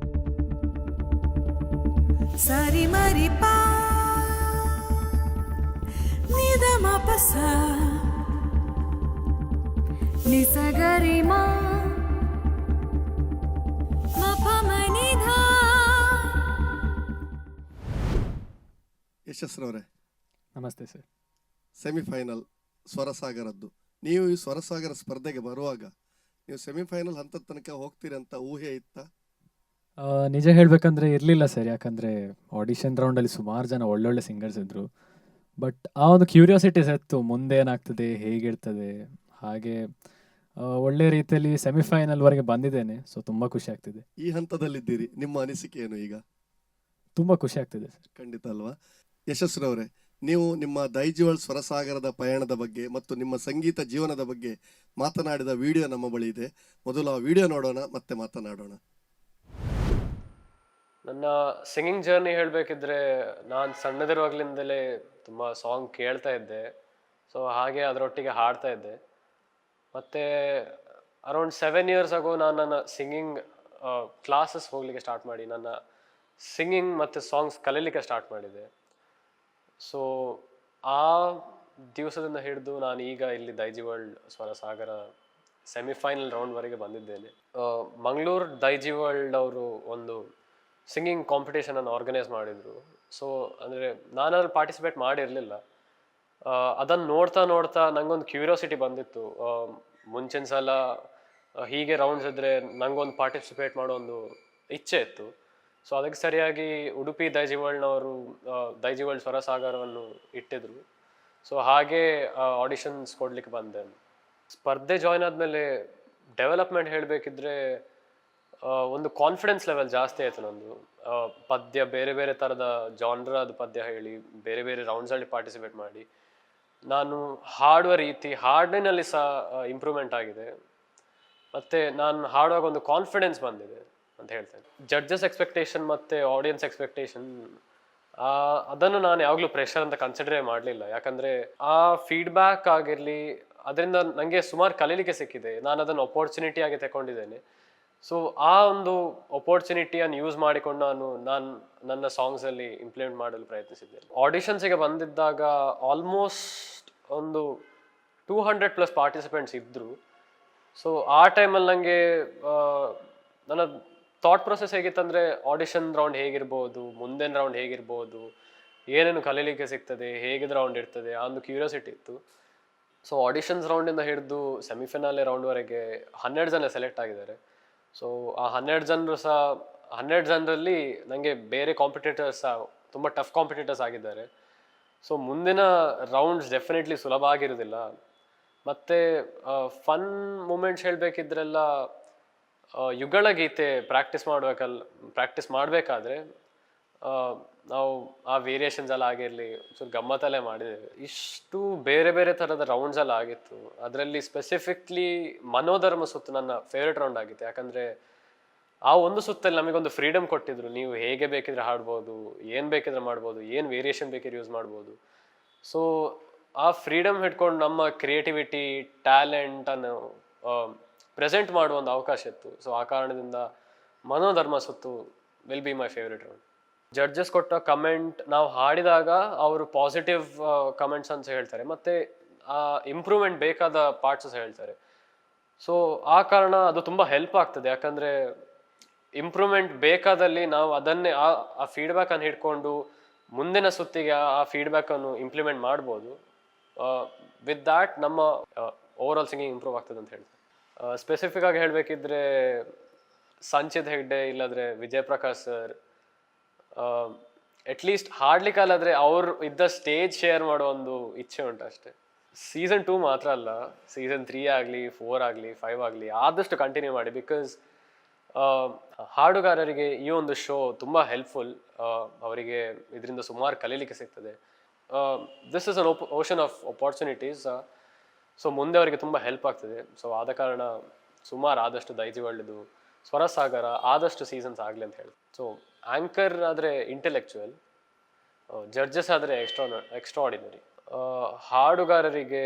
ಸರಿ ಮರಿ ಪಾ ನಿದ ಮ ಪಸ ನಿಸಗರಿ ಮಾ ಮ ಪ ಮ ನಿ ಧ. ಯಶಸ್ ರವರೇ ನಮಸ್ತೆ ಸರ್. ಸೆಮಿಫೈನಲ್ ಸ್ವರಸಾಗರದ್ದು. ನೀವು ಈ ಸ್ವರಸಾಗರ ಸ್ಪರ್ಧೆಗೆ ಬರುವಾಗ ನೀವು ಸೆಮಿಫೈನಲ್ ಹಂತದ ತನಕ ಹೋಗ್ತೀರಿ ಅಂತ ಊಹೆ ಇತ್ತಾ? ನಿಜ ಹೇಳಬೇಕಂದ್ರೆ ಇರಲಿಲ್ಲ ಸರ್, ಯಾಕಂದರೆ ಆಡಿಷನ್ ರೌಂಡಲ್ಲಿ ಸುಮಾರು ಜನ ಒಳ್ಳೊಳ್ಳೆ ಸಿಂಗರ್ಸ್ ಇದ್ದರು. ಬಟ್ ಆ ಒಂದು ಕ್ಯೂರಿಯಾಸಿಟೀಸ್ ಇತ್ತು, ಮುಂದೆ ಏನಾಗ್ತದೆ, ಹೇಗಿರ್ತದೆ. ಹಾಗೆ ಒಳ್ಳೆ ರೀತಿಯಲ್ಲಿ ಸೆಮಿಫೈನಲ್ವರೆಗೆ ಬಂದಿದ್ದೇನೆ. ಸೊ ತುಂಬ ಖುಷಿ ಆಗ್ತಿದೆ. ಈ ಹಂತದಲ್ಲಿದ್ದೀರಿ, ನಿಮ್ಮ ಅನಿಸಿಕೆ ಏನು ಈಗ? ತುಂಬ ಖುಷಿ ಆಗ್ತಿದೆ ಸರ್. ಖಂಡಿತ ಅಲ್ವಾ? ಯಶಸ್ವಿರವರೇ, ನೀವು ನಿಮ್ಮ ದೈಜಿ ವರ್ಲ್ಡ್ ಸ್ವರಸಾಗರದ ಪಯಣದ ಬಗ್ಗೆ ಮತ್ತು ನಿಮ್ಮ ಸಂಗೀತ ಜೀವನದ ಬಗ್ಗೆ ಮಾತನಾಡಿದ ವಿಡಿಯೋ ನಮ್ಮ ಬಳಿ ಇದೆ. ಮೊದಲು ಆ ವಿಡಿಯೋ ನೋಡೋಣ, ಮತ್ತೆ ಮಾತನಾಡೋಣ. ನನ್ನ ಸಿಂಗಿಂಗ್ ಜರ್ನಿ ಹೇಳಬೇಕಿದ್ರೆ, ನಾನು ಸಣ್ಣದಿರುವಾಗಲಿಂದಲೇ ತುಂಬ ಸಾಂಗ್ ಕೇಳ್ತಾ ಇದ್ದೆ. ಸೊ ಹಾಗೆ ಅದರೊಟ್ಟಿಗೆ ಹಾಡ್ತಾ ಇದ್ದೆ. ಮತ್ತು ಅರೌಂಡ್ 7 years ಆಗೋ ನಾನು ನನ್ನ ಸಿಂಗಿಂಗ್ ಕ್ಲಾಸಸ್ ಹೋಗಲಿಕ್ಕೆ ಸ್ಟಾರ್ಟ್ ಮಾಡಿ ನನ್ನ ಸಿಂಗಿಂಗ್ ಮತ್ತು ಸಾಂಗ್ಸ್ ಕಲೀಲಿಕ್ಕೆ ಸ್ಟಾರ್ಟ್ ಮಾಡಿದೆ. ಸೊ ಆ ದಿವಸದಿಂದ ಹಿಡಿದು ನಾನು ಈಗ ಇಲ್ಲಿ ದೈಜಿ ವರ್ಲ್ಡ್ ಸ್ವರಸಾಗರ ಸೆಮಿಫೈನಲ್ ರೌಂಡ್ವರೆಗೆ ಬಂದಿದ್ದೇನೆ. ಮಂಗಳೂರು ದೈಜಿ ವರ್ಲ್ಡ್ ಅವರು ಒಂದು ಸಿಂಗಿಂಗ್ ಕಾಂಪಿಟೇಷನನ್ನು ಆರ್ಗನೈಸ್ ಮಾಡಿದರು. ಸೊ ಅಂದರೆ ನಾನು ಅದ್ರಲ್ಲಿ ಪಾರ್ಟಿಸಿಪೇಟ್ ಮಾಡಿರಲಿಲ್ಲ. ಅದನ್ನು ನೋಡ್ತಾ ನನಗೊಂದು ಕ್ಯೂರಿಯಾಸಿಟಿ ಬಂದಿತ್ತು. ಮುಂಚಿನ ಸಲ ಹೀಗೆ ರೌಂಡ್ಸ್ ಇದ್ದರೆ ನನಗೊಂದು ಪಾರ್ಟಿಸಿಪೇಟ್ ಮಾಡೋ ಒಂದು ಇಚ್ಛೆ ಇತ್ತು. ಸೊ ಅದಕ್ಕೆ ಸರಿಯಾಗಿ ಉಡುಪಿ ದೈಜಿ ವರ್ಲ್ಡ್ನವರು ದೈಜಿ ವರ್ಲ್ಡ್ ಸ್ವರಸಾಗರವನ್ನು ಇಟ್ಟಿದ್ರು. ಸೊ ಹಾಗೆ ಆಡಿಷನ್ಸ್ ಕೊಡಲಿಕ್ಕೆ ಬಂದೆ. ಸ್ಪರ್ಧೆ ಜಾಯ್ನ್ ಆದಮೇಲೆ ಡೆವಲಪ್ಮೆಂಟ್ ಹೇಳಬೇಕಿದ್ರೆ ಒಂದು ಕಾನ್ಫಿಡೆನ್ಸ್ ಲೆವೆಲ್ ಜಾಸ್ತಿ ಆಯಿತು ನಂದು. ಪದ್ಯ ಬೇರೆ ಬೇರೆ ಥರದ ಜಾನ್ರಾದ ಪದ್ಯ ಹೇಳಿ ಬೇರೆ ಬೇರೆ ರೌಂಡ್ಸಲ್ಲಿ ಪಾರ್ಟಿಸಿಪೇಟ್ ಮಾಡಿ ನಾನು ಹಾಡುವ ರೀತಿ, ಹಾಡಿನಲ್ಲಿ ಸಹ ಇಂಪ್ರೂವ್ಮೆಂಟ್ ಆಗಿದೆ. ಮತ್ತು ನಾನು ಹಾಡುವಾಗ ಒಂದು ಕಾನ್ಫಿಡೆನ್ಸ್ ಬಂದಿದೆ ಅಂತ ಹೇಳ್ತೇನೆ. ಜಡ್ಜಸ್ ಎಕ್ಸ್ಪೆಕ್ಟೇಷನ್ ಮತ್ತು ಆಡಿಯನ್ಸ್ ಎಕ್ಸ್ಪೆಕ್ಟೇಷನ್ ಅದನ್ನು ನಾನು ಯಾವಾಗಲೂ ಪ್ರೆಷರ್ ಅಂತ ಕನ್ಸಿಡರೇ ಮಾಡಲಿಲ್ಲ. ಯಾಕಂದರೆ ಆ ಫೀಡ್ಬ್ಯಾಕ್ ಆಗಿರಲಿ, ಅದರಿಂದ ನನಗೆ ಸುಮಾರು ಕಲೀಲಿಕ್ಕೆ ಸಿಕ್ಕಿದೆ. ನಾನು ಅದನ್ನು ಅಪರ್ಚುನಿಟಿಯಾಗಿ ತಗೊಂಡಿದ್ದೇನೆ. ಸೊ ಆ ಒಂದು ಅಪರ್ಚುನಿಟಿಯನ್ನು ಯೂಸ್ ಮಾಡಿಕೊಂಡು ನಾನು ನನ್ನ ಸಾಂಗ್ಸಲ್ಲಿ ಇಂಪ್ಲಿಮೆಂಟ್ ಮಾಡಲು ಪ್ರಯತ್ನಿಸಿದ್ದೇನೆ. ಆಡಿಷನ್ಸಿಗೆ ಬಂದಿದ್ದಾಗ ಆಲ್ಮೋಸ್ಟ್ ಒಂದು 200+ ಪಾರ್ಟಿಸಿಪೆಂಟ್ಸ್ ಇದ್ದರು. ಸೊ ಆ ಟೈಮಲ್ಲಿ ನನಗೆ ನನ್ನ ಥಾಟ್ ಪ್ರೊಸೆಸ್ ಹೇಗಿತ್ತಂದರೆ, ಆಡಿಷನ್ ರೌಂಡ್ ಹೇಗಿರ್ಬೋದು, ಮುಂದಿನ ರೌಂಡ್ ಹೇಗಿರ್ಬೋದು, ಏನೇನು ಕಲೀಲಿಕ್ಕೆ ಸಿಗ್ತದೆ, ಹೇಗಿದ್ದು ರೌಂಡ್ ಇರ್ತದೆ, ಆ ಒಂದು ಕ್ಯೂರಿಯಾಸಿಟಿ ಇತ್ತು. ಸೊ ಆಡಿಷನ್ಸ್ ರೌಂಡಿಂದ ಹಿಡಿದು ಸೆಮಿಫೈನಲ್ ರೌಂಡ್ವರೆಗೆ 12 ಜನ ಸೆಲೆಕ್ಟ್ ಆಗಿದ್ದಾರೆ. ಸೊ ಆ 12 ಜನರಲ್ಲಿ ನನಗೆ ಬೇರೆ ಕಾಂಪಿಟೇಟರ್ಸ್ ಸಹ ತುಂಬ ಟಫ್ ಕಾಂಪಿಟೇಟರ್ಸ್ ಆಗಿದ್ದಾರೆ. ಸೊ ಮುಂದಿನ ರೌಂಡ್ಸ್ ಡೆಫಿನೆಟ್ಲಿ ಸುಲಭ ಆಗಿರೋದಿಲ್ಲ. ಮತ್ತು ಫನ್ ಮೂಮೆಂಟ್ಸ್ ಹೇಳಬೇಕಿದ್ರೆಲ್ಲ ಯುಗಳ ಗೀತೆ ಪ್ರಾಕ್ಟೀಸ್ ಮಾಡಬೇಕಾದ್ರೆ ನಾವು ಆ ವೇರಿಯೇಷನ್ಸ್ ಎಲ್ಲ ಆಗಿರಲಿ ಸ್ವಲ್ಪ ಗಮ್ಮತ್ತಲ್ಲೇ ಮಾಡಿದ್ದೇವೆ. ಇಷ್ಟು ಬೇರೆ ಬೇರೆ ಥರದ ರೌಂಡ್ಸ್ ಎಲ್ಲ ಆಗಿತ್ತು. ಅದರಲ್ಲಿ ಸ್ಪೆಸಿಫಿಕ್ಲಿ ಮನೋಧರ್ಮ ಸುತ್ತು ನನ್ನ ಫೇವ್ರೆಟ್ ರೌಂಡ್ ಆಗಿತ್ತು. ಯಾಕಂದರೆ ಆ ಒಂದು ಸುತ್ತಲ್ಲಿ ನಮಗೊಂದು ಫ್ರೀಡಮ್ ಕೊಟ್ಟಿದ್ರು. ನೀವು ಹೇಗೆ ಬೇಕಿದ್ರೆ ಹಾಡ್ಬೋದು, ಏನು ಬೇಕಿದ್ರೆ ಮಾಡ್ಬೋದು, ಏನು ವೇರಿಯೇಷನ್ ಬೇಕಿದ್ರೆ ಯೂಸ್ ಮಾಡ್ಬೋದು. ಸೊ ಆ ಫ್ರೀಡಮ್ ಹಿಡ್ಕೊಂಡು ನಮ್ಮ ಕ್ರಿಯೇಟಿವಿಟಿ, ಟ್ಯಾಲೆಂಟನ್ನು ಪ್ರೆಸೆಂಟ್ ಮಾಡುವ ಒಂದು ಅವಕಾಶ ಇತ್ತು. ಸೊ ಆ ಕಾರಣದಿಂದ ಮನೋಧರ್ಮ ಸುತ್ತು will be my favourite round. Judges ಕೊಟ್ಟ ಕಮೆಂಟ್, ನಾವು ಹಾಡಿದಾಗ ಅವರು ಪಾಸಿಟಿವ್ ಕಮೆಂಟ್ಸ್ ಅಂತ ಹೇಳ್ತಾರೆ, ಮತ್ತು ಇಂಪ್ರೂವ್ಮೆಂಟ್ ಬೇಕಾದ ಪಾರ್ಟ್ಸ್ ಹೇಳ್ತಾರೆ. ಸೊ ಆ ಕಾರಣ ಅದು ತುಂಬ ಹೆಲ್ಪ್ ಆಗ್ತದೆ. ಯಾಕಂದರೆ ಇಂಪ್ರೂವ್ಮೆಂಟ್ ಬೇಕಾದಲ್ಲಿ ನಾವು ಅದನ್ನೇ ಆ ಫೀಡ್ಬ್ಯಾಕನ್ನು ಹಿಡ್ಕೊಂಡು ಮುಂದಿನ ಸುತ್ತಿಗೆ ಆ ಫೀಡ್ಬ್ಯಾಕನ್ನು ಇಂಪ್ಲಿಮೆಂಟ್ ಮಾಡ್ಬೋದು. ವಿತ್ ದ್ಯಾಟ್ ನಮ್ಮ ಓವರ್ ಆಲ್ ಸಿಂಗಿಂಗ್ ಇಂಪ್ರೂವ್ ಆಗ್ತದೆ ಅಂತ ಹೇಳ್ತಾರೆ. ಸ್ಪೆಸಿಫಿಕ್ ಆಗಿ ಹೇಳಬೇಕಿದ್ರೆ ಸಂಚಿತ್ ಹೆಗ್ಡೆ ಇಲ್ಲಾಂದರೆ ವಿಜಯ್ ಪ್ರಕಾಶ್ ಸರ್, ಅಟ್ಲೀಸ್ಟ್ ಹಾಡ್ಲಿಕ್ಕಲ್ಲಾದರೆ ಅವ್ರು ಇದ್ದ ಸ್ಟೇಜ್ ಶೇರ್ ಮಾಡೋ ಒಂದು ಇಚ್ಛೆ ಉಂಟು ಅಷ್ಟೇ. ಸೀಸನ್ 2 ಮಾತ್ರ ಅಲ್ಲ, ಸೀಸನ್ 3 ಆಗಲಿ, 4 ಆಗಲಿ, 5 ಆಗಲಿ ಆದಷ್ಟು ಕಂಟಿನ್ಯೂ ಮಾಡಿ. ಬಿಕಾಸ್ ಹಾಡುಗಾರರಿಗೆ ಈ ಒಂದು ಶೋ ತುಂಬ ಹೆಲ್ಪ್ಫುಲ್. ಅವರಿಗೆ ಇದರಿಂದ ಸುಮಾರು ಕಲೀಲಿಕ್ಕೆ ಸಿಗ್ತದೆ. This is an ocean of opportunities. So ಮುಂದೆ ಅವರಿಗೆ ತುಂಬ ಹೆಲ್ಪ್ ಆಗ್ತದೆ. ಸೊ ಆದ ಕಾರಣ ಸುಮಾರು ಆದಷ್ಟು ದೈಜಿ ವರ್ಲ್ಡ್ದು ಸ್ವರಸಾಗರ ಆದಷ್ಟು ಸೀಸನ್ಸ್ ಆಗಲಿ ಅಂತ ಹೇಳಿ. ಸೊ ಆ್ಯಂಕರ್ ಆದರೆ ಇಂಟೆಲೆಕ್ಚುವಲ್, ಜಡ್ಜಸ್ ಆದರೆ ಎಕ್ಸ್ಟ್ರಾಆರ್ಡಿನರಿ. ಹಾಡುಗಾರರಿಗೆ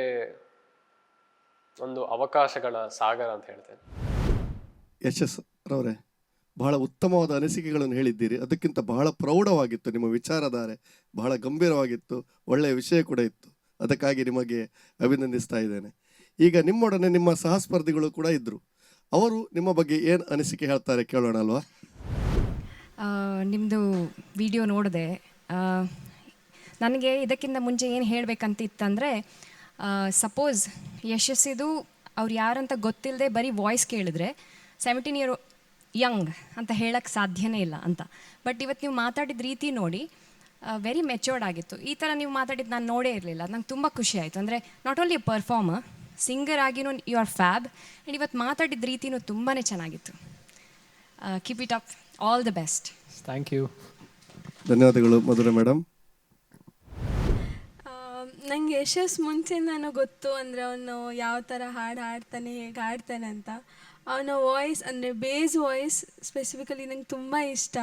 ಒಂದು ಅವಕಾಶಗಳ ಸಾಗರ ಅಂತ ಹೇಳ್ತೇನೆ. ಯಶಸ್ ರವರೇ, ಬಹಳ ಉತ್ತಮವಾದ ಅನಿಸಿಕೆಗಳನ್ನು ಹೇಳಿದ್ದೀರಿ. ಅದಕ್ಕಿಂತ ಬಹಳ ಪ್ರೌಢವಾಗಿತ್ತು ನಿಮ್ಮ ವಿಚಾರಧಾರೆ, ಬಹಳ ಗಂಭೀರವಾಗಿತ್ತು, ಒಳ್ಳೆಯ ವಿಷಯ ಕೂಡ ಇತ್ತು. ಅದಕ್ಕಾಗಿ ನಿಮಗೆ ಅಭಿನಂದಿಸ್ತಾ ಇದ್ದೇನೆ. ಈಗ ನಿಮ್ಮೊಡನೆ ನಿಮ್ಮ ಸಹಸ್ಪರ್ಧಿಗಳು ಕೂಡ ಇದ್ದರು. ಅವರು ನಿಮ್ಮ ಬಗ್ಗೆ ಏನು ಅನಿಸಿಕೆ ಹೇಳ್ತಾರೆ ಕೇಳೋಣ ಅಲ್ವಾ? ನಿಮ್ಮದು ವಿಡಿಯೋ ನೋಡಿದೆ. ನನಗೆ ಇದಕ್ಕಿಂತ ಮುಂಚೆ ಏನು ಹೇಳಬೇಕಂತಿತ್ತಂದರೆ, ಸಪೋಸ್ ಯಶಸ್ಸಿದು ಅವ್ರು ಯಾರಂತ ಗೊತ್ತಿಲ್ಲದೆ ಬರೀ ವಾಯ್ಸ್ ಕೇಳಿದ್ರೆ 17 ಇಯರ್ ಯಂಗ್ ಅಂತ ಹೇಳಕ್ಕೆ ಸಾಧ್ಯನೇ ಇಲ್ಲ ಅಂತ. ಬಟ್ ಇವತ್ತು ನೀವು ಮಾತಾಡಿದ ರೀತಿ ನೋಡಿ ವೆರಿ ಮೆಚ್ಯೂರ್ಡ್ ಆಗಿತ್ತು. ಈ ಥರ ನೀವು ಮಾತಾಡಿದ್ದು ನಾನು ನೋಡೇ ಇರಲಿಲ್ಲ. ನಂಗೆ ತುಂಬ ಖುಷಿ ಆಯಿತು. ಅಂದರೆ ನಾಟ್ ಓನ್ಲಿ ಪರ್ಫಾರ್ಮರ್, ಸಿಂಗರ್ ಆಗಿನೂ ಯು ಆರ್ ಫ್ಯಾಬ್. ಆ್ಯಂಡ್ ಇವತ್ತು ಮಾತಾಡಿದ ರೀತಿನೂ ತುಂಬಾ ಚೆನ್ನಾಗಿತ್ತು. Keep it up, all the best. Thank you. ಧನ್ಯವಾದಗಳು ಮಧುರ ಮೇಡಮ್. ನನಗೆ ಯಶಸ್ ಮುಂಚೆಯಿಂದನೂ ಗೊತ್ತು, ಅಂದರೆ ಅವನು ಯಾವ ಥರ ಹಾಡು ಹಾಡ್ತಾನೆ, ಹೇಗೆ ಹಾಡ್ತಾನೆ ಅಂತ. ಅವನ ವಾಯ್ಸ್ ಅಂದರೆ ಬೇಸ್ ವಾಯ್ಸ್ ಸ್ಪೆಸಿಫಿಕಲಿ ನಂಗೆ ತುಂಬ ಇಷ್ಟ.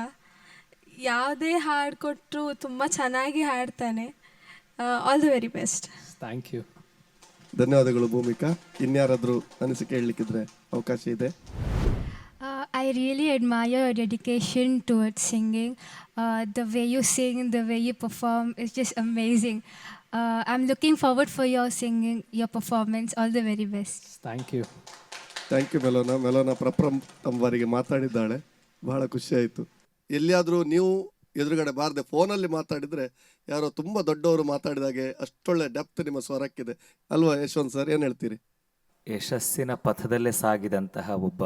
ಯಾವುದೇ ಹಾಡು ಕೊಟ್ಟರು ತುಂಬ ಚೆನ್ನಾಗಿ ಹಾಡ್ತಾನೆ. All the very best. Thank you. ಧನ್ಯವಾದಗಳು ಭೂಮಿಕಾ. ಇನ್ಯಾರಾದರೂ ಅನಿಸಿಕೆ ಹೇಳಲಿಕ್ಕಿದ್ರೆ ಅವಕಾಶ ಇದೆ. I really admire your dedication towards singing. The way you sing, the way you perform is just amazing. I'm looking forward for your singing, your performance. All the very best. Thank you. Thank you Melona ಪ್ರಪ್ರಥಮವಾರಿಗೆ ಮಾತಾಡಿದ್ದಾಳೆ, ಬಹಳ ಖುಷಿಯಾಯಿತು. ಎಲ್ಲಿಯಾದರೂ ನೀವು ಎದುರುಗಡೆ ಬಾರದೆ ಫೋನಲ್ಲಿ ಮಾತಾಡಿದರೆ ಯಾರೋ ತುಂಬ ದೊಡ್ಡವರು ಮಾತಾಡಿದಾಗೆ ಅಷ್ಟೊಳ್ಳೆ ಡೆಪ್ತ್ ನಿಮ್ಮ ಸ್ವರಕ್ಕಿದೆ ಅಲ್ವಾ ಯಶವಂತ್ ಸರ್, ಏನು ಹೇಳ್ತೀರಿ? ಯಶಸ್ಸಿನ ಪಥದಲ್ಲೇ ಸಾಗಿದಂತಹ ಒಬ್ಬ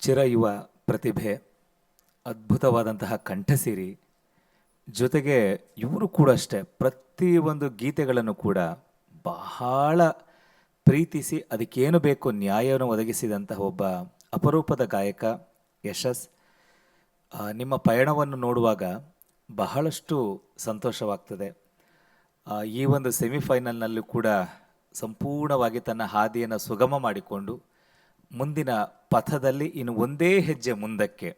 ಚಿರಯುವ ಪ್ರತಿಭೆ, ಅದ್ಭುತವಾದಂತಹ ಕಂಠಸಿರಿ, ಜೊತೆಗೆ ಇವರು ಕೂಡ ಅಷ್ಟೇ ಪ್ರತಿಯೊಂದು ಗೀತೆಗಳನ್ನು ಕೂಡ ಬಹಳ ಪ್ರೀತಿಸಿ ಅದಕ್ಕೇನು ಬೇಕು ನ್ಯಾಯವನ್ನು ಒದಗಿಸಿದಂತಹ ಒಬ್ಬ ಅಪರೂಪದ ಗಾಯಕ ಯಶಸ್. ನಿಮ್ಮ ಪಯಣವನ್ನು ನೋಡುವಾಗ ಬಹಳಷ್ಟು ಸಂತೋಷವಾಗ್ತದೆ. ಈ ಒಂದು ಸೆಮಿಫೈನಲ್ನಲ್ಲೂ ಕೂಡ ಸಂಪೂರ್ಣವಾಗಿ ತನ್ನ ಹಾದಿಯನ್ನು ಸುಗಮ ಮಾಡಿಕೊಂಡು ಮುಂದಿನ ಪಥದಲ್ಲಿ ಇನ್ನು ಒಂದೇ ಹೆಜ್ಜೆ ಮುಂದಕ್ಕೆ,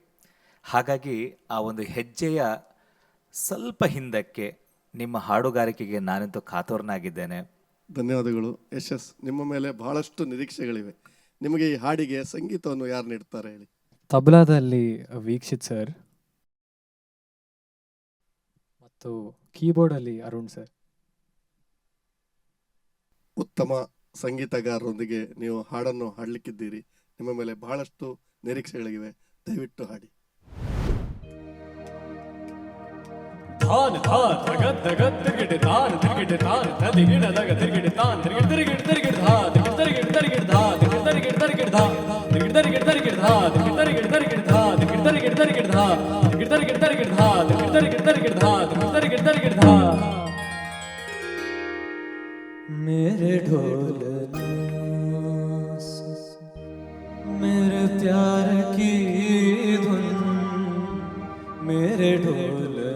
ಹಾಗಾಗಿ ಆ ಒಂದು ಹೆಜ್ಜೆಯ ಸ್ವಲ್ಪ ಹಿಂದಕ್ಕೆ ನಿಮ್ಮ ಹಾಡುಗಾರಿಕೆಗೆ ನಾನಂತೂ ಕಾತೋರನಾಗಿದ್ದೇನೆ. ಧನ್ಯವಾದಗಳು ಯಶಸ್. ನಿಮ್ಮ ಮೇಲೆ ಬಹಳಷ್ಟು ನಿರೀಕ್ಷೆಗಳಿವೆ. ನಿಮಗೆ ಈ ಹಾಡಿಗೆ ಸಂಗೀತವನ್ನು ಯಾರು ನೀಡ್ತಾರೆ ಹೇಳಿ? ತಬಲಾದಲ್ಲಿ ವೀಕ್ಷಿತ್ ಸರ್ ಮತ್ತು ಕೀಬೋರ್ಡಲ್ಲಿ ಅರುಣ್ ಸರ್. ಉತ್ತಮ ಸಂಗೀತಗಾರರೊಂದಿಗೆ ನೀವು ಹಾಡನ್ನು ಹಾಡಲಿಕ್ಕಿದ್ದೀರಿ. ನಿಮ್ಮ ಮೇಲೆ ಬಹಳಷ್ಟು ನಿರೀಕ್ಷೆಗಳಿವೆ. ದಯವಿಟ್ಟು ಹಾಡಿ. ಧಾನ್ ಧಾನ್ ತಗದ್ ತಗದ್ ತಿರ್ಗಿಡೆ ಧಾನ್ ತಿರ್ಗಿಡೆ ಧಾನ್ ತದಿಗಿಡ ದಗ ತಿರ್ಗಿಡೆ ಧಾನ್ ತಿರ್ಗಿಡ ತಿರ್ಗಿಡ ತಿರ್ಗಿಡ ಧಾ ತಿರ್ಗಿಡ ತಿರ್ಗಿಡ ಧಾ ತಿರ್ಗಿಡ ತಿರ್ಗಿಡ ಧಾ ತಿರ್ಗಿಡ ತಿರ್ಗಿಡ ಧಾ ತಿರ್ಗಿಡ ತಿರ್ಗಿಡ ಧಾ ತಿರ್ಗಿಡ ತಿರ್ಗಿಡ ಧಾ ತಿರ್ಗಿಡ ತಿರ್ಗಿಡ ಧಾ ತಿರ್ಗಿಡ ತಿರ್ಗಿಡ ಧಾ ತಿರ್ಗಿಡ ತಿರ್ಗಿಡ ಧಾ. मेरे ढोलना मेरे प्यार की धुन, मेरे ढोलना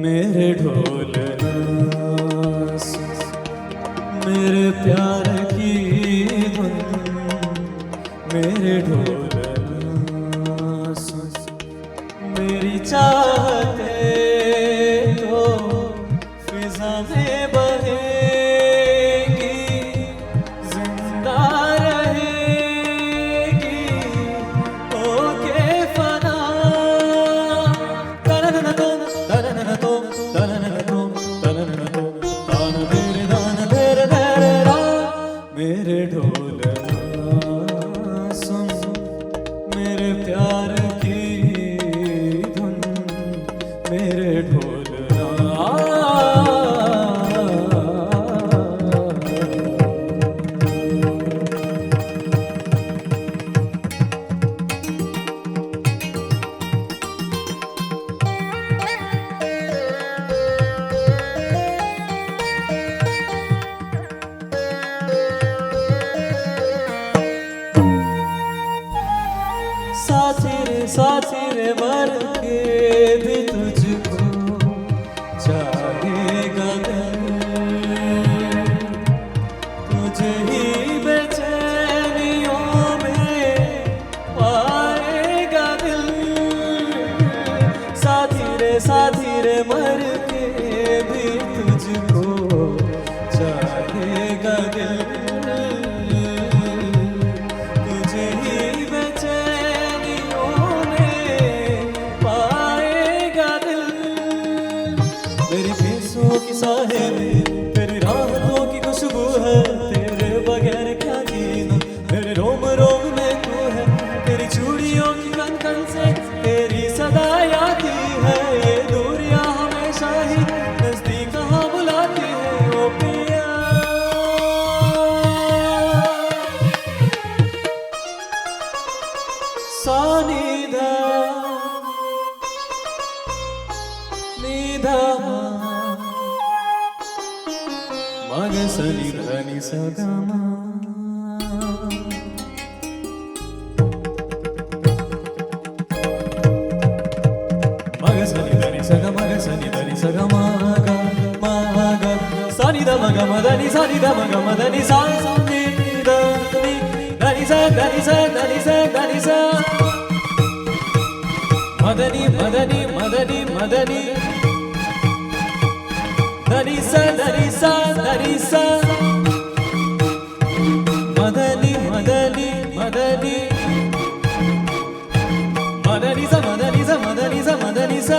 मेरे ढोलना मेरे प्यार की धुन, मेरे ढोलना मेरी चाहते तो फिजा में बहेगी, जिंदा रहेगी होके फना. तनन तो तनन तो तनन तो तनन तो तान मेरे दान तेरे तेरे रा. मेरे ढोलना सुन मेरे प्यार की धुन, मेरे ढोलना रे मर के भी तुझको चाहेगा दिल, तुझे ही बेचैनियों में पाएगा दिल। साथी रे मर के भी तुझको चाहेगा दिल, तुझे ही बेचैनियों में पाएगा दिल। मेरी फेसों की साहे में तेरी राहतों की खुशबू है, तेरे बगैर क्या जीना, मेरे रोम रोम में तू है, तेरी चूड़ियों की कन कन से तेरी सदा आती है, ये दूरियां हमेशा ही नजदीक कहाँ बुलाती है। ओ पिया सानिधा निधा मग सनि धनि सगमा मग सनि धनि सग मग सनि धनि सग मग मग सनि ध मग मदनि सनि ध मग मदनि सा नि ध नि धनि स धनि स धनि स धनि स मदनि मदनि मदनि मदनि धनि स धनि स धनि स मदनि मदनि मदनि मदनि स मदनि स मदनि स मदनि स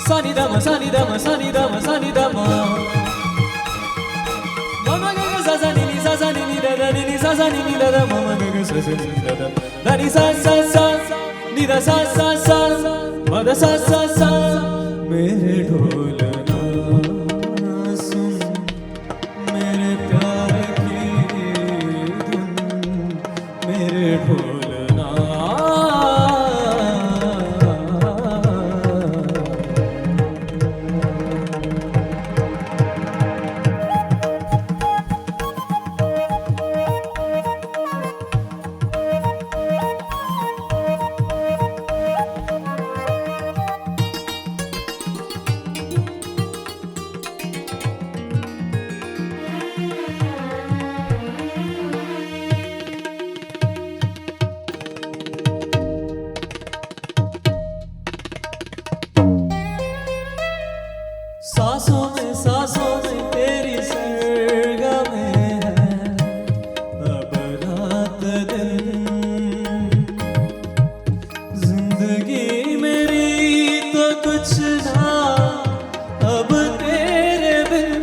सनि ध म सनि ध म सनि ध म सनि ध म मम ग ग स स नि नि स स नि नि ध ध नि नि स स नि नि ध ध मम ग ग स स नि नि ध ध धनि स स स नि ध स स स म ध स स स मेरे ढोलना सुन मेरे प्यार की धुन, मेरे ढोलना सांसों में तेरी सरगमें है अब रात दिन, जिंदगी मेरी तो कुछ ना अब तेरे बिन।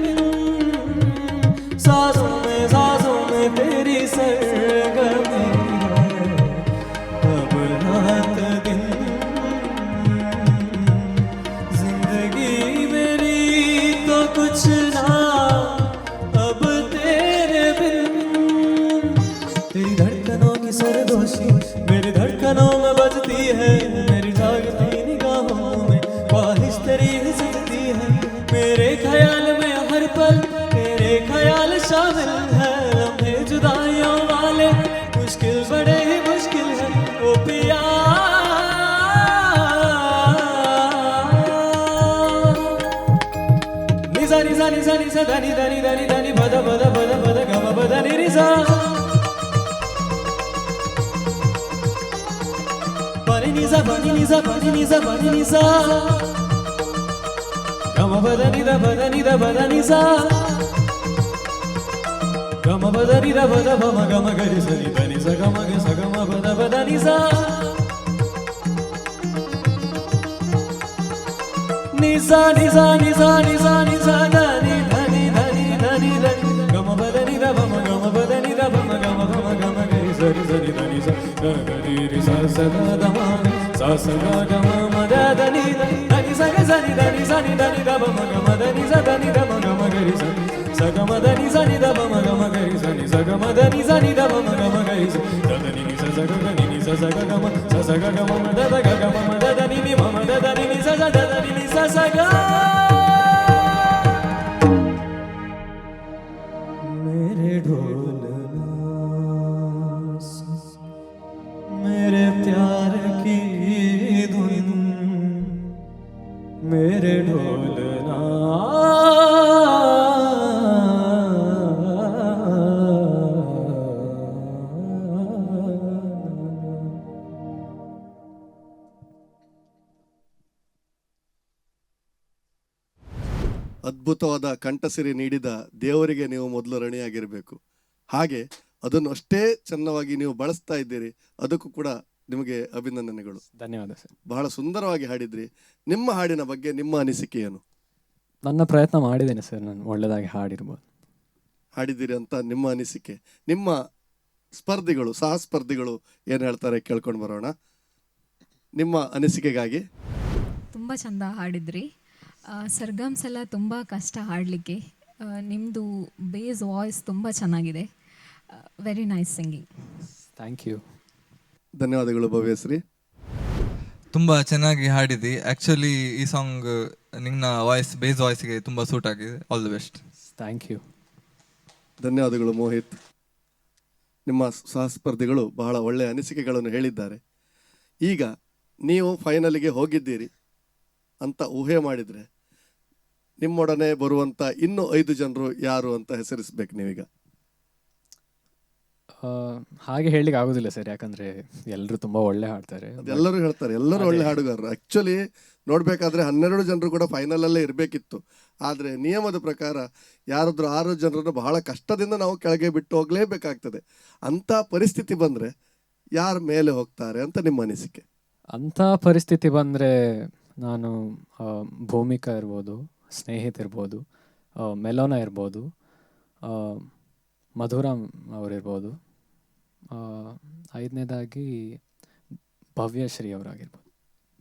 सांसों में तेरी सरगमें है अब रात दिन, जिंदगी मेरी तो कुछ ना अब तेरे बिन। तेरी धड़कनों की सरदोशी मेरी धड़कनों में बजती है, मेरी जागती निगाहों में ख्वाहिश तेरी ही सजती है, मेरे ख्याल में हर पल तेरे ख्याल शामिल है। लम्हे जुदाइयों वाले मुश्किल बड़े ही मुश्किल है ओ पिया। निसा निसा निसा निसा धनि धनि धनि धनि बद बद बद बद गम बद नि निसा बनि निसा बनि निसा बनि निसा बनि निसा गम बद नि द बद नि द बद निसा गम बद नि द बद भम गम गरि सनि धनि स गम ग स गम बद बद निसा निसा निसा निसा निसा निसा धनि धनि धनि धनि धनि गम बद नि द भम गम बद नि द भम गम भम गम गरि सनि सनि धनि स ग गरि रि स स द ध म स स ग ग म म द ध नि धनि स ग सनि धनि सनि धनि द भम गम धनि स धनि द म गम गरि स स ग म धनि सनि द भम गम गरि सनि स ग म धनि सनि द भम गम गरि स द धनि नि स स ग ग नि नि स स ग ग म स स ग ग म म द द ग ग म म द ध नि नि म म द ध नि नि स स द ध नि नि स स ग। मेरे ढोलना मेरे प्यार ಅದ್ಭುತವಾದ ಕಂಠಸಿರಿ ನೀಡಿದ ದೇವರಿಗೆ ನೀವು ಮೊದಲು ಋಣಿಯಾಗಿರಬೇಕು. ಹಾಗೆ ಅದನ್ನು ಅಷ್ಟೇ ಚೆನ್ನಾಗಿ ನೀವು ಬಳಸ್ತಾ ಇದ್ದೀರಿ, ಅದಕ್ಕೂ ಕೂಡ ನಿಮಗೆ ಅಭಿನಂದನೆಗಳು. ಧನ್ಯವಾದ ಸರ್. ಬಹಳ ಸುಂದರವಾಗಿ ಹಾಡಿದ್ರಿ. ನಿಮ್ಮ ಹಾಡಿನ ಬಗ್ಗೆ ನಿಮ್ಮ ಅನಿಸಿಕೆ ಏನು? ನನ್ನ ಪ್ರಯತ್ನ ಮಾಡಿದ್ದೇನೆ ಸರ್, ನಾನು ಒಳ್ಳೆಯದಾಗಿ ಹಾಡಿರ್ಬೋದು. ಹಾಡಿದ್ದೀರಿ ಅಂತ ನಿಮ್ಮ ಅನಿಸಿಕೆ. ನಿಮ್ಮ ಸ್ಪರ್ಧಿಗಳು, ಸಹ ಸ್ಪರ್ಧಿಗಳು ಏನು ಹೇಳ್ತಾರೆ ಕೇಳ್ಕೊಂಡು ಬರೋಣ. ನಿಮ್ಮ ಅನಿಸಿಕೆಗಾಗಿ. ತುಂಬ ಚೆಂದ ಹಾಡಿದ್ರಿ. ಸರ್ಗಮ್ಸ್ ಎಲ್ಲ ತುಂಬ ಕಷ್ಟ ಹಾಡಲಿಕ್ಕೆ. ನಿಮ್ಮದು ಬೇಸ್ ವಾಯ್ಸ್ ತುಂಬ ಚೆನ್ನಾಗಿದೆ. Very nice singing. Thank you. ಧನ್ಯವಾದಗಳು ಭವ್ಯಶ್ರೀ. ತುಂಬ ಚೆನ್ನಾಗಿ ಹಾಡಿದಿ. ಆ್ಯಕ್ಚುಲಿ ಈ ಸಾಂಗ್ ನಿನ್ನ ವಾಯ್ಸ್, ಬೇಸ್ ವಾಯ್ಸ್ಗೆ ತುಂಬ ಸೂಟ್ ಆಗಿದೆ. All the best. Thank you. ಧನ್ಯವಾದಗಳು ಮೋಹಿತ್. ನಿಮ್ಮ ಸಹಸ್ಪರ್ಧಿಗಳು ಬಹಳ ಒಳ್ಳೆಯ ಅನಿಸಿಕೆಗಳನ್ನು ಹೇಳಿದ್ದಾರೆ. ಈಗ ನೀವು ಫೈನಲಿಗೆ ಹೋಗಿದ್ದೀರಿ ಅಂತ ಊಹೆ ಮಾಡಿದರೆ ನಿಮ್ಮೊಡನೆ ಬರುವಂಥ ಇನ್ನೂ 5 ಜನರು ಯಾರು ಅಂತ ಹೆಸರಿಸ್ಬೇಕು ನೀವೀಗ. ಹಾಗೆ ಹೇಳಲಿಕ್ಕೆ ಆಗೋದಿಲ್ಲ ಸರ್, ಯಾಕಂದರೆ ಎಲ್ಲರೂ ತುಂಬ ಒಳ್ಳೆ ಹಾಡ್ತಾರೆ. ಎಲ್ಲರೂ ಹೇಳ್ತಾರೆ, ಎಲ್ಲರೂ ಒಳ್ಳೆ ಹಾಡುಗಾರರು. ಆ್ಯಕ್ಚುಲಿ ನೋಡಬೇಕಾದ್ರೆ 12 ಜನರು ಕೂಡ ಫೈನಲಲ್ಲೇ ಇರಬೇಕಿತ್ತು. ಆದರೆ ನಿಯಮದ ಪ್ರಕಾರ ಯಾರಾದರೂ 6 ಜನರನ್ನು ಬಹಳ ಕಷ್ಟದಿಂದ ನಾವು ಕೆಳಗೆ ಬಿಟ್ಟು ಹೋಗಲೇಬೇಕಾಗ್ತದೆ. ಅಂಥ ಪರಿಸ್ಥಿತಿ ಬಂದರೆ ಯಾರ ಮೇಲೆ ಹೋಗ್ತಾರೆ ಅಂತ ನಿಮ್ಮ ಅನಿಸಿಕೆ? ಅಂಥ ಪರಿಸ್ಥಿತಿ ಬಂದರೆ ನಾನು ಭೂಮಿಕಾ ಇರ್ಬೋದು, ಸ್ನೇಹಿತ ಇರ್ಬೋದು, ಮೆಲೋನಾ ಇರ್ಬೋದು, ಮಧುರಾಮ್ ಅವರಿರ್ಬೋದು, 5ನೇದಾಗಿ ಭವ್ಯಶ್ರೀ ಅವರಾಗಿರ್ಬೋದು.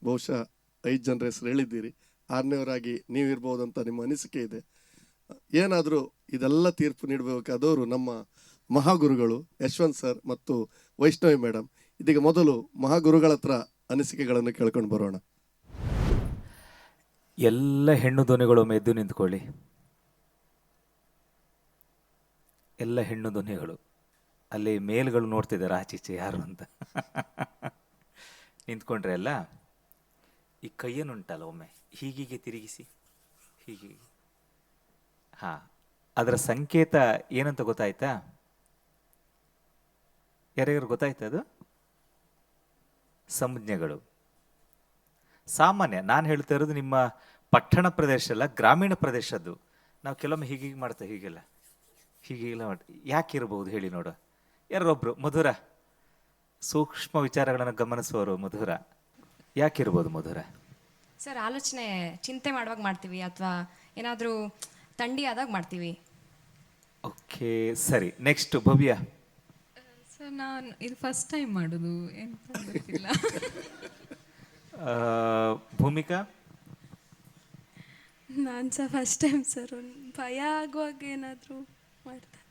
ಬಹುಶಃ 5 ಜನರ ಹೆಸರು ಹೇಳಿದ್ದೀರಿ. 6ನೇವರಾಗಿ ನೀವಿರ್ಬೋದು ಅಂತ ನಿಮ್ಮ ಅನಿಸಿಕೆ ಇದೆ. ಏನಾದರೂ ಇದೆಲ್ಲ ತೀರ್ಪು ನೀಡಬೇಕಾದವರು ನಮ್ಮ ಮಹಾಗುರುಗಳು ಯಶವಂತ್ ಸರ್ ಮತ್ತು ವೈಷ್ಣವಿ ಮೇಡಮ್. ಇದೀಗ ಮೊದಲು ಮಹಾಗುರುಗಳ ಹತ್ರ ಅನಿಸಿಕೆಗಳನ್ನು ಕೇಳ್ಕೊಂಡು ಬರೋಣ. ಎಲ್ಲ ಹೆಣ್ಣು ಧ್ವನಿಗಳು ಎದ್ದು ನಿಂತ್ಕೊಳ್ಳಿ. ಎಲ್ಲ ಹೆಣ್ಣು ಧ್ವನಿಗಳು. ಅಲ್ಲಿ ಮೇಲ್ಗಳು ನೋಡ್ತಿದ್ದಾರೆ ಆಚೀಚೆ ಯಾರು ಅಂತ. ನಿಂತ್ಕೊಂಡ್ರೆ ಅಲ್ಲ, ಈ ಕೈಯನ್ನುಂಟಲ್ಲ ಒಮ್ಮೆ ಹೀಗೀಗೆ ತಿರುಗಿಸಿ, ಹೀಗೆ. ಹಾಂ, ಅದರ ಸಂಕೇತ ಏನಂತ ಗೊತ್ತಾಯ್ತಾ? ಯಾರ್ಯಾರು ಗೊತ್ತಾಯ್ತು? ಅದು ಸಂಜ್ಞೆಗಳು. ಸಾಮಾನ್ಯ ನಾನು ಹೇಳ್ತಾ ಇರೋದು ನಿಮ್ಮ ಪಟ್ಟಣ ಪ್ರದೇಶ ಅಲ್ಲ, ಗ್ರಾಮೀಣ ಪ್ರದೇಶದ್ದು. ನಾವು ಕೆಲವೊಮ್ಮೆ ಹೀಗೀಗೆ ಮಾಡ್ತೇವೆ, ಹೀಗೆಲ್ಲ ಹೀಗೆಲ್ಲ ಮಾಡ್ತೀವಿ. ಯಾಕೆ ಇರ್ಬೋದು ಹೇಳಿ ನೋಡು. ಯಾರೊಬ್ಬರು ಮಧುರ, ಸೂಕ್ಷ್ಮ ವಿಚಾರಗಳನ್ನು ಗಮನಿಸುವವರು ಮಧುರ. ಯಾಕಿರ್ಬೋದು ಮಧುರ? ಸರ್, ಆಲೋಚನೆ ಚಿಂತೆ ಮಾಡುವಾಗ ಮಾಡ್ತೀವಿ, ಅಥವಾ ಏನಾದರೂ ಥಂಡಿ ಆದಾಗ ಮಾಡ್ತೀವಿ. ಓಕೆ, ಸರಿ. ನೆಕ್ಸ್ಟ್ ಭವ್ಯ. ಸರ್, ನಾನು ಇದು ಫಸ್ಟ್ ಟೈಮ್ ಮಾಡೋದು, ಎಂತ ಗೊತ್ತಿಲ್ಲ. ಭೂಮಿಕಾ? ನಾನು ಸಹ ಫಸ್ಟ್ ಟೈಮ್ ಸರ್. ಒಂದು ಭಯ ಆಗುವಾಗ ಏನಾದರೂ ಮಾಡ್ತಾರೆ,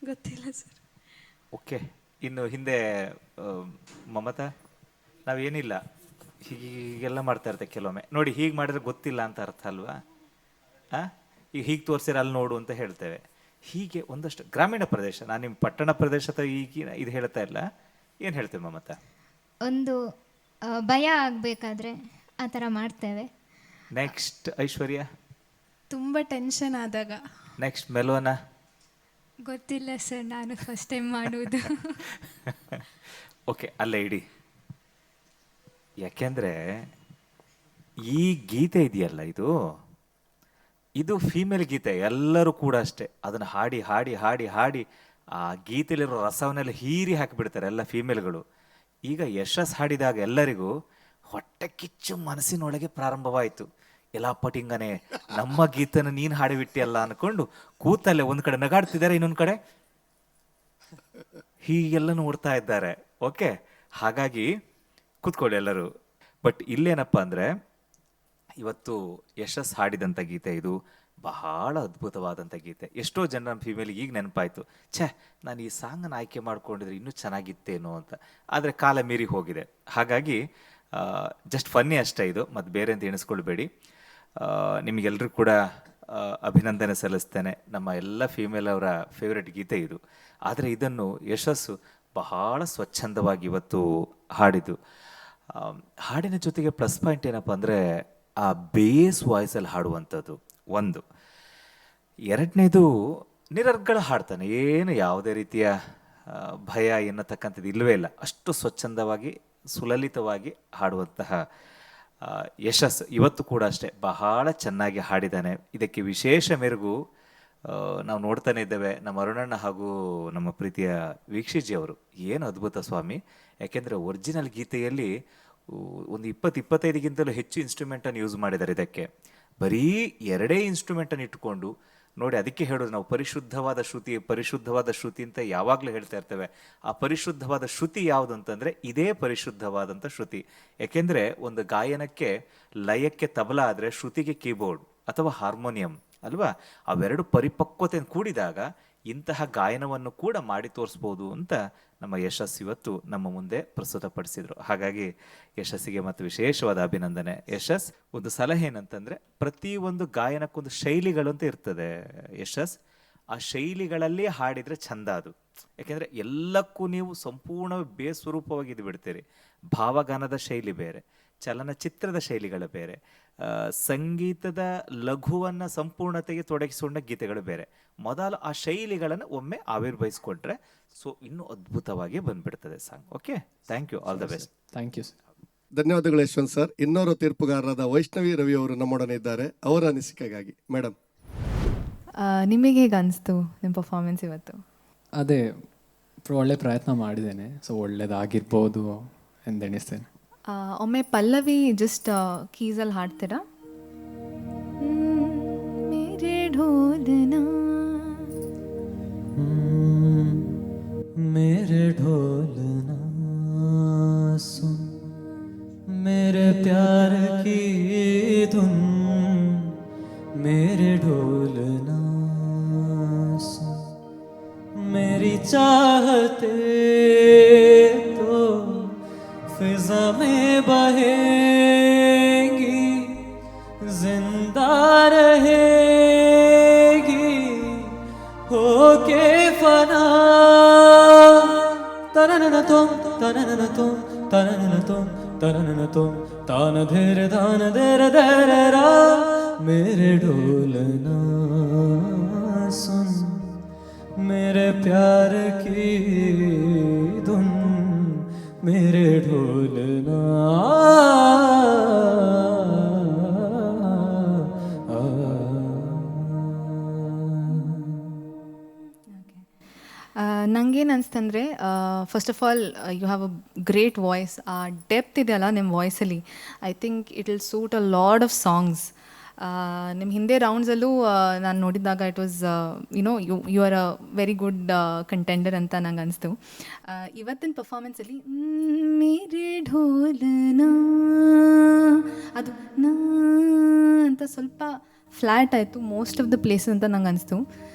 ಗೊತ್ತಿಲ್ಲ ಸರ್. ಓಕೆ, ಇನ್ನು ಹಿಂದೆ ಮಮತಾ? ನಾವೇನಿಲ್ಲ, ಹೀಗೆಲ್ಲ ಮಾಡ್ತಾ ಇರ್ತೇವೆ ಕೆಲವೊಮ್ಮೆ. ನೋಡಿ, ಹೀಗೆ ಮಾಡಿದ್ರೆ ಗೊತ್ತಿಲ್ಲ ಅಂತ ಅರ್ಥ ಅಲ್ವಾ? ಈಗ ಹೀಗೆ ತೋರಿಸಿದ್ರೆ ಅಲ್ಲಿ ನೋಡು ಅಂತ ಹೇಳ್ತೇವೆ. ಹೀಗೆ ಒಂದಷ್ಟು ಗ್ರಾಮೀಣ ಪ್ರದೇಶ, ನಾನು ನಿಮ್ಮ ಪಟ್ಟಣ ಪ್ರದೇಶ ಅಥವಾ ಈಗ ಇದು ಹೇಳ್ತಾ ಇಲ್ಲ. ಏನು ಹೇಳ್ತೇವೆ ಮಮತಾ? ಒಂದು ಭಯ ಆಗಬೇಕಾದ್ರೆ ಆ ಥರ ಮಾಡ್ತೇವೆ. ನೆಕ್ಸ್ಟ್ ಐಶ್ವರ್ಯ? ತುಂಬ ಟೆನ್ಷನ್ ಆದಾಗ. ನೆಕ್ಸ್ಟ್ ಮೆಲೋನಾ? ಗೊತ್ತಿಲ್ಲ ಸರ್, ನಾನು ಫಸ್ಟ್ ಟೈಮ್ ಮಾಡುವುದು. ಓಕೆ, ಅಲ್ಲೇ ಇಡಿ. ಯಾಕೆಂದರೆ ಈ ಗೀತೆ ಇದೆಯಲ್ಲ, ಇದು ಫೀಮೇಲ್ ಗೀತೆ. ಎಲ್ಲರೂ ಕೂಡ ಅಷ್ಟೇ ಅದನ್ನು ಹಾಡಿ ಹಾಡಿ ಹಾಡಿ ಹಾಡಿ ಆ ಗೀತೆಯಲ್ಲಿರೋ ರಸವನ್ನೆಲ್ಲ ಹೀರಿ ಹಾಕಿಬಿಡ್ತಾರೆ ಎಲ್ಲ ಫೀಮೇಲ್ಗಳು. ಈಗ ಯಶಸ್ ಹಾಡಿದಾಗ ಎಲ್ಲರಿಗೂ ಹೊಟ್ಟೆ ಕಿಚ್ಚು ಮನಸ್ಸಿನೊಳಗೆ ಪ್ರಾರಂಭವಾಯಿತು. ಎಲ್ಲ ಪಟಿಂಗನೆ ನಮ್ಮ ಗೀತನ ನೀನು ಹಾಡಿಬಿಟ್ಟಿಯಲ್ಲ ಅಂದ್ಕೊಂಡು ಕೂತಲ್ಲೇ ಒಂದು ಕಡೆ ನಗಾಡ್ತಿದ್ದಾರೆ, ಇನ್ನೊಂದು ಕಡೆ ಹೀಗೆಲ್ಲ ನೋಡ್ತಾ ಇದ್ದಾರೆ. ಓಕೆ, ಹಾಗಾಗಿ ಕೂತ್ಕೊಳ್ಳಿ ಎಲ್ಲರೂ. ಬಟ್ ಇಲ್ಲೇನಪ್ಪ ಅಂದರೆ, ಇವತ್ತು ಯಶಸ್ ಹಾಡಿದಂಥ ಗೀತೆ ಇದು ಬಹಳ ಅದ್ಭುತವಾದಂಥ ಗೀತೆ. ಎಷ್ಟೋ ಜನ ಫೀಮೇಲಿಗೆ ಈಗ ನೆನಪಾಯಿತು, ಛೇ ನಾನು ಈ ಸಾಂಗನ್ನು ಆಯ್ಕೆ ಮಾಡ್ಕೊಂಡಿದ್ರೆ ಇನ್ನೂ ಚೆನ್ನಾಗಿತ್ತೇನೋ ಅಂತ. ಆದರೆ ಕಾಲ ಮೀರಿ ಹೋಗಿದೆ. ಹಾಗಾಗಿ ಜಸ್ಟ್ ಫನ್ನಿ ಅಷ್ಟೇ ಇದು, ಮತ್ತು ಬೇರೆ ಅಂತ ಎಣಿಸ್ಕೊಳ್ಬೇಡಿ. ನಿಮಗೆಲ್ಲರೂ ಕೂಡ ಅಭಿನಂದನೆ ಸಲ್ಲಿಸ್ತೇನೆ. ನಮ್ಮ ಎಲ್ಲ ಫೀಮೇಲ್ ಅವರ ಫೇವ್ರೆಟ್ ಗೀತೆ ಇದು. ಆದರೆ ಇದನ್ನು ಯಶಸ್ಸು ಬಹಳ ಸ್ವಚ್ಛಂದವಾಗಿ ಇವತ್ತು ಹಾಡಿದ್ದು. ಹಾಡಿನ ಜೊತೆಗೆ ಪ್ಲಸ್ ಪಾಯಿಂಟ್ ಏನಪ್ಪ ಅಂದರೆ, ಆ ಬೇಸ್ ವಾಯ್ಸಲ್ಲಿ ಹಾಡುವಂಥದ್ದು ಒಂದು. ಎರಡನೇದು, ನಿರರ್ಗಳ ಹಾಡ್ತಾನೆ, ಏನು ಯಾವುದೇ ರೀತಿಯ ಭಯ ಎನ್ನತಕ್ಕಂಥದ್ದು ಇಲ್ಲವೇ ಇಲ್ಲ. ಅಷ್ಟು ಸ್ವಚ್ಛಂದವಾಗಿ ಸುಲಲಿತವಾಗಿ ಹಾಡುವಂತಹ ಯಶಸ್ ಇವತ್ತು ಕೂಡ ಅಷ್ಟೇ ಬಹಳ ಚೆನ್ನಾಗಿ ಹಾಡಿದ್ದಾನೆ. ಇದಕ್ಕೆ ವಿಶೇಷ ಮೆರುಗು ನಾವು ನೋಡ್ತಾನೆ ಇದ್ದೇವೆ ನಮ್ಮ ಅರುಣಣ್ಣ ಹಾಗೂ ನಮ್ಮ ಪ್ರೀತಿಯ ವೀಕ್ಷಿಜಿ ಅವರು. ಏನು ಅದ್ಭುತ ಸ್ವಾಮಿ! ಯಾಕೆಂದರೆ ಒರಿಜಿನಲ್ ಗೀತೆಯಲ್ಲಿ ಒಂದು 20-25ಗಿಂತಲೂ ಹೆಚ್ಚು ಇನ್ಸ್ಟ್ರೂಮೆಂಟನ್ನು ಯೂಸ್ ಮಾಡಿದ್ದಾರೆ. ಇದಕ್ಕೆ ಬರೀ 2 ಇನ್ಸ್ಟ್ರೂಮೆಂಟನ್ನು ಇಟ್ಟುಕೊಂಡು ನೋಡಿ, ಅದಕ್ಕೆ ಹೇಳೋದು ನಾವು ಪರಿಶುದ್ಧವಾದ ಶ್ರುತಿ ಅಂತ ಯಾವಾಗಲೂ ಹೇಳ್ತಾ ಇರ್ತೇವೆ. ಆ ಪರಿಶುದ್ಧವಾದ ಶ್ರುತಿ ಯಾವುದು ಅಂತಂದರೆ ಇದೇ ಪರಿಶುದ್ಧವಾದಂಥ ಶ್ರುತಿ. ಯಾಕೆಂದರೆ ಒಂದು ಗಾಯನಕ್ಕೆ ಲಯಕ್ಕೆ ತಬಲ ಆದರೆ ಶ್ರುತಿಗೆ ಕೀಬೋರ್ಡ್ ಅಥವಾ ಹಾರ್ಮೋನಿಯಂ ಅಲ್ವಾ, ಅವೆರಡು ಪರಿಪಕ್ವತೆಯನ್ನು ಕೂಡಿದಾಗ ಇಂತಹ ಗಾಯನವನ್ನು ಕೂಡ ಮಾಡಿ ತೋರಿಸ್ಬೋದು ಅಂತ ನಮ್ಮ ಯಶಸ್ ಇವತ್ತು ನಮ್ಮ ಮುಂದೆ ಪ್ರಸ್ತುತಪಡಿಸಿದರು. ಹಾಗಾಗಿ ಯಶಸ್ಸಿಗೆ ಮತ್ತು ವಿಶೇಷವಾದ ಅಭಿನಂದನೆ. ಯಶಸ್, ಒಂದು ಸಲಹೆ ಏನಂತಂದರೆ ಪ್ರತಿಯೊಂದು ಗಾಯನಕ್ಕೊಂದು ಶೈಲಿಗಳು ಅಂತ ಇರ್ತದೆ ಯಶಸ್. ಆ ಶೈಲಿಗಳಲ್ಲಿ ಹಾಡಿದರೆ ಚಂದ ಅದು. ಯಾಕೆಂದರೆ ಎಲ್ಲಕ್ಕೂ ನೀವು ಸಂಪೂರ್ಣ ಬೇಸ್ವರೂಪವಾಗಿ ಇದು ಬಿಡ್ತೀರಿ. ಭಾವಗಾನದ ಶೈಲಿ ಬೇರೆ, ಚಲನಚಿತ್ರದ ಶೈಲಿಗಳು ಬೇರೆ, ಸಂಗೀತದ ಲಘುವನ್ನು ಸಂಪೂರ್ಣತೆಗೆ ತೊಡಗಿಸಿಕೊಂಡ ಗೀತೆಗಳು ಬೇರೆ. ಮೊದಲು ಆ ಶೈಲಿಗಳನ್ನು ಒಮ್ಮೆ ಆವಿರ್ಭವಿಸ್ಕೊಂಡ್ರೆ ಸೊ ಇನ್ನೂ ಅದ್ಭುತವಾಗಿ ಬಂದ್ಬಿಡ್ತದೆ song. Okay, thank you, all the best. Thank you sir. ಧನ್ಯವಾದಗಳು ಯಶವಂತ್ ಸರ್. ಇನ್ನೋರು ತೀರ್ಪುಗಾರರಾದ ವೈಷ್ಣವಿ ರವಿ ಅವರು ನಮ್ಮೊಡನೆ ಇದ್ದಾರೆ. ಅವರ ಅನಿಸಿಕೆಗಾಗಿ ಮೇಡಮ್. ನಿಮಗೆ ಹೇಗೆ ಅನಿಸ್ತು ನಿಮ್ಮ ಪರ್ಫಾರ್ಮೆನ್ಸ್ ಇವತ್ತು? ಅದೇ ಒಳ್ಳೆ ಪ್ರಯತ್ನ ಮಾಡಿದ್ದೇನೆ, ಸೊ ಒಳ್ಳೇದಾಗಿರ್ಬೋದು ಎಂದೆಣಿಸ್ತೇನೆ. ಒಮ್ಮೆ ಪಲ್ಲವಿ ಜಸ್ಟ್ ಕೀಸಲ್ಲಿ ಹಾಡ್ತೀರಾ? ಮೇರೆ ಢೋಲನಾ मेरे ढोलना सुन, मेरे प्यार की धुन, मेरे ढोलना सुन, मेरी चाहते तो फिजा में बहेगी, जिंदा रहेगी होके फना. तननन तुम तान धेर धान धेर धेर रा. मेरे ढोलना सुन, मेरे प्यार की धुन, मेरे ढोलना. ನನಗೇನು ಅನಿಸ್ತಂದರೆ, first of all you have a great voice. ಆ ಡೆಪ್ತ್ ಇದೆಯಲ್ಲ ನಿಮ್ಮ ವಾಯ್ಸಲ್ಲಿ, I think it will suit a lot of songs. ನಿಮ್ಮ ಹಿಂದೆ ರೌಂಡ್ಸಲ್ಲೂ ನಾನು ನೋಡಿದಾಗ it was you are a very good contender ಅಂತ ನಂಗೆ ಅನಿಸ್ತು. ಇವತ್ತಿನ ಪರ್ಫಾರ್ಮೆನ್ಸಲ್ಲಿ ಮೇರೆ ಢೋಲನಾ ಅದು ನಾ ಅಂತ ಸ್ವಲ್ಪ ಫ್ಲ್ಯಾಟ್ ಆಯಿತು ಮೋಸ್ಟ್ ಆಫ್ ದ ಪ್ಲೇಸಸ್ ಅಂತ ನಂಗೆ ಅನಿಸ್ತು.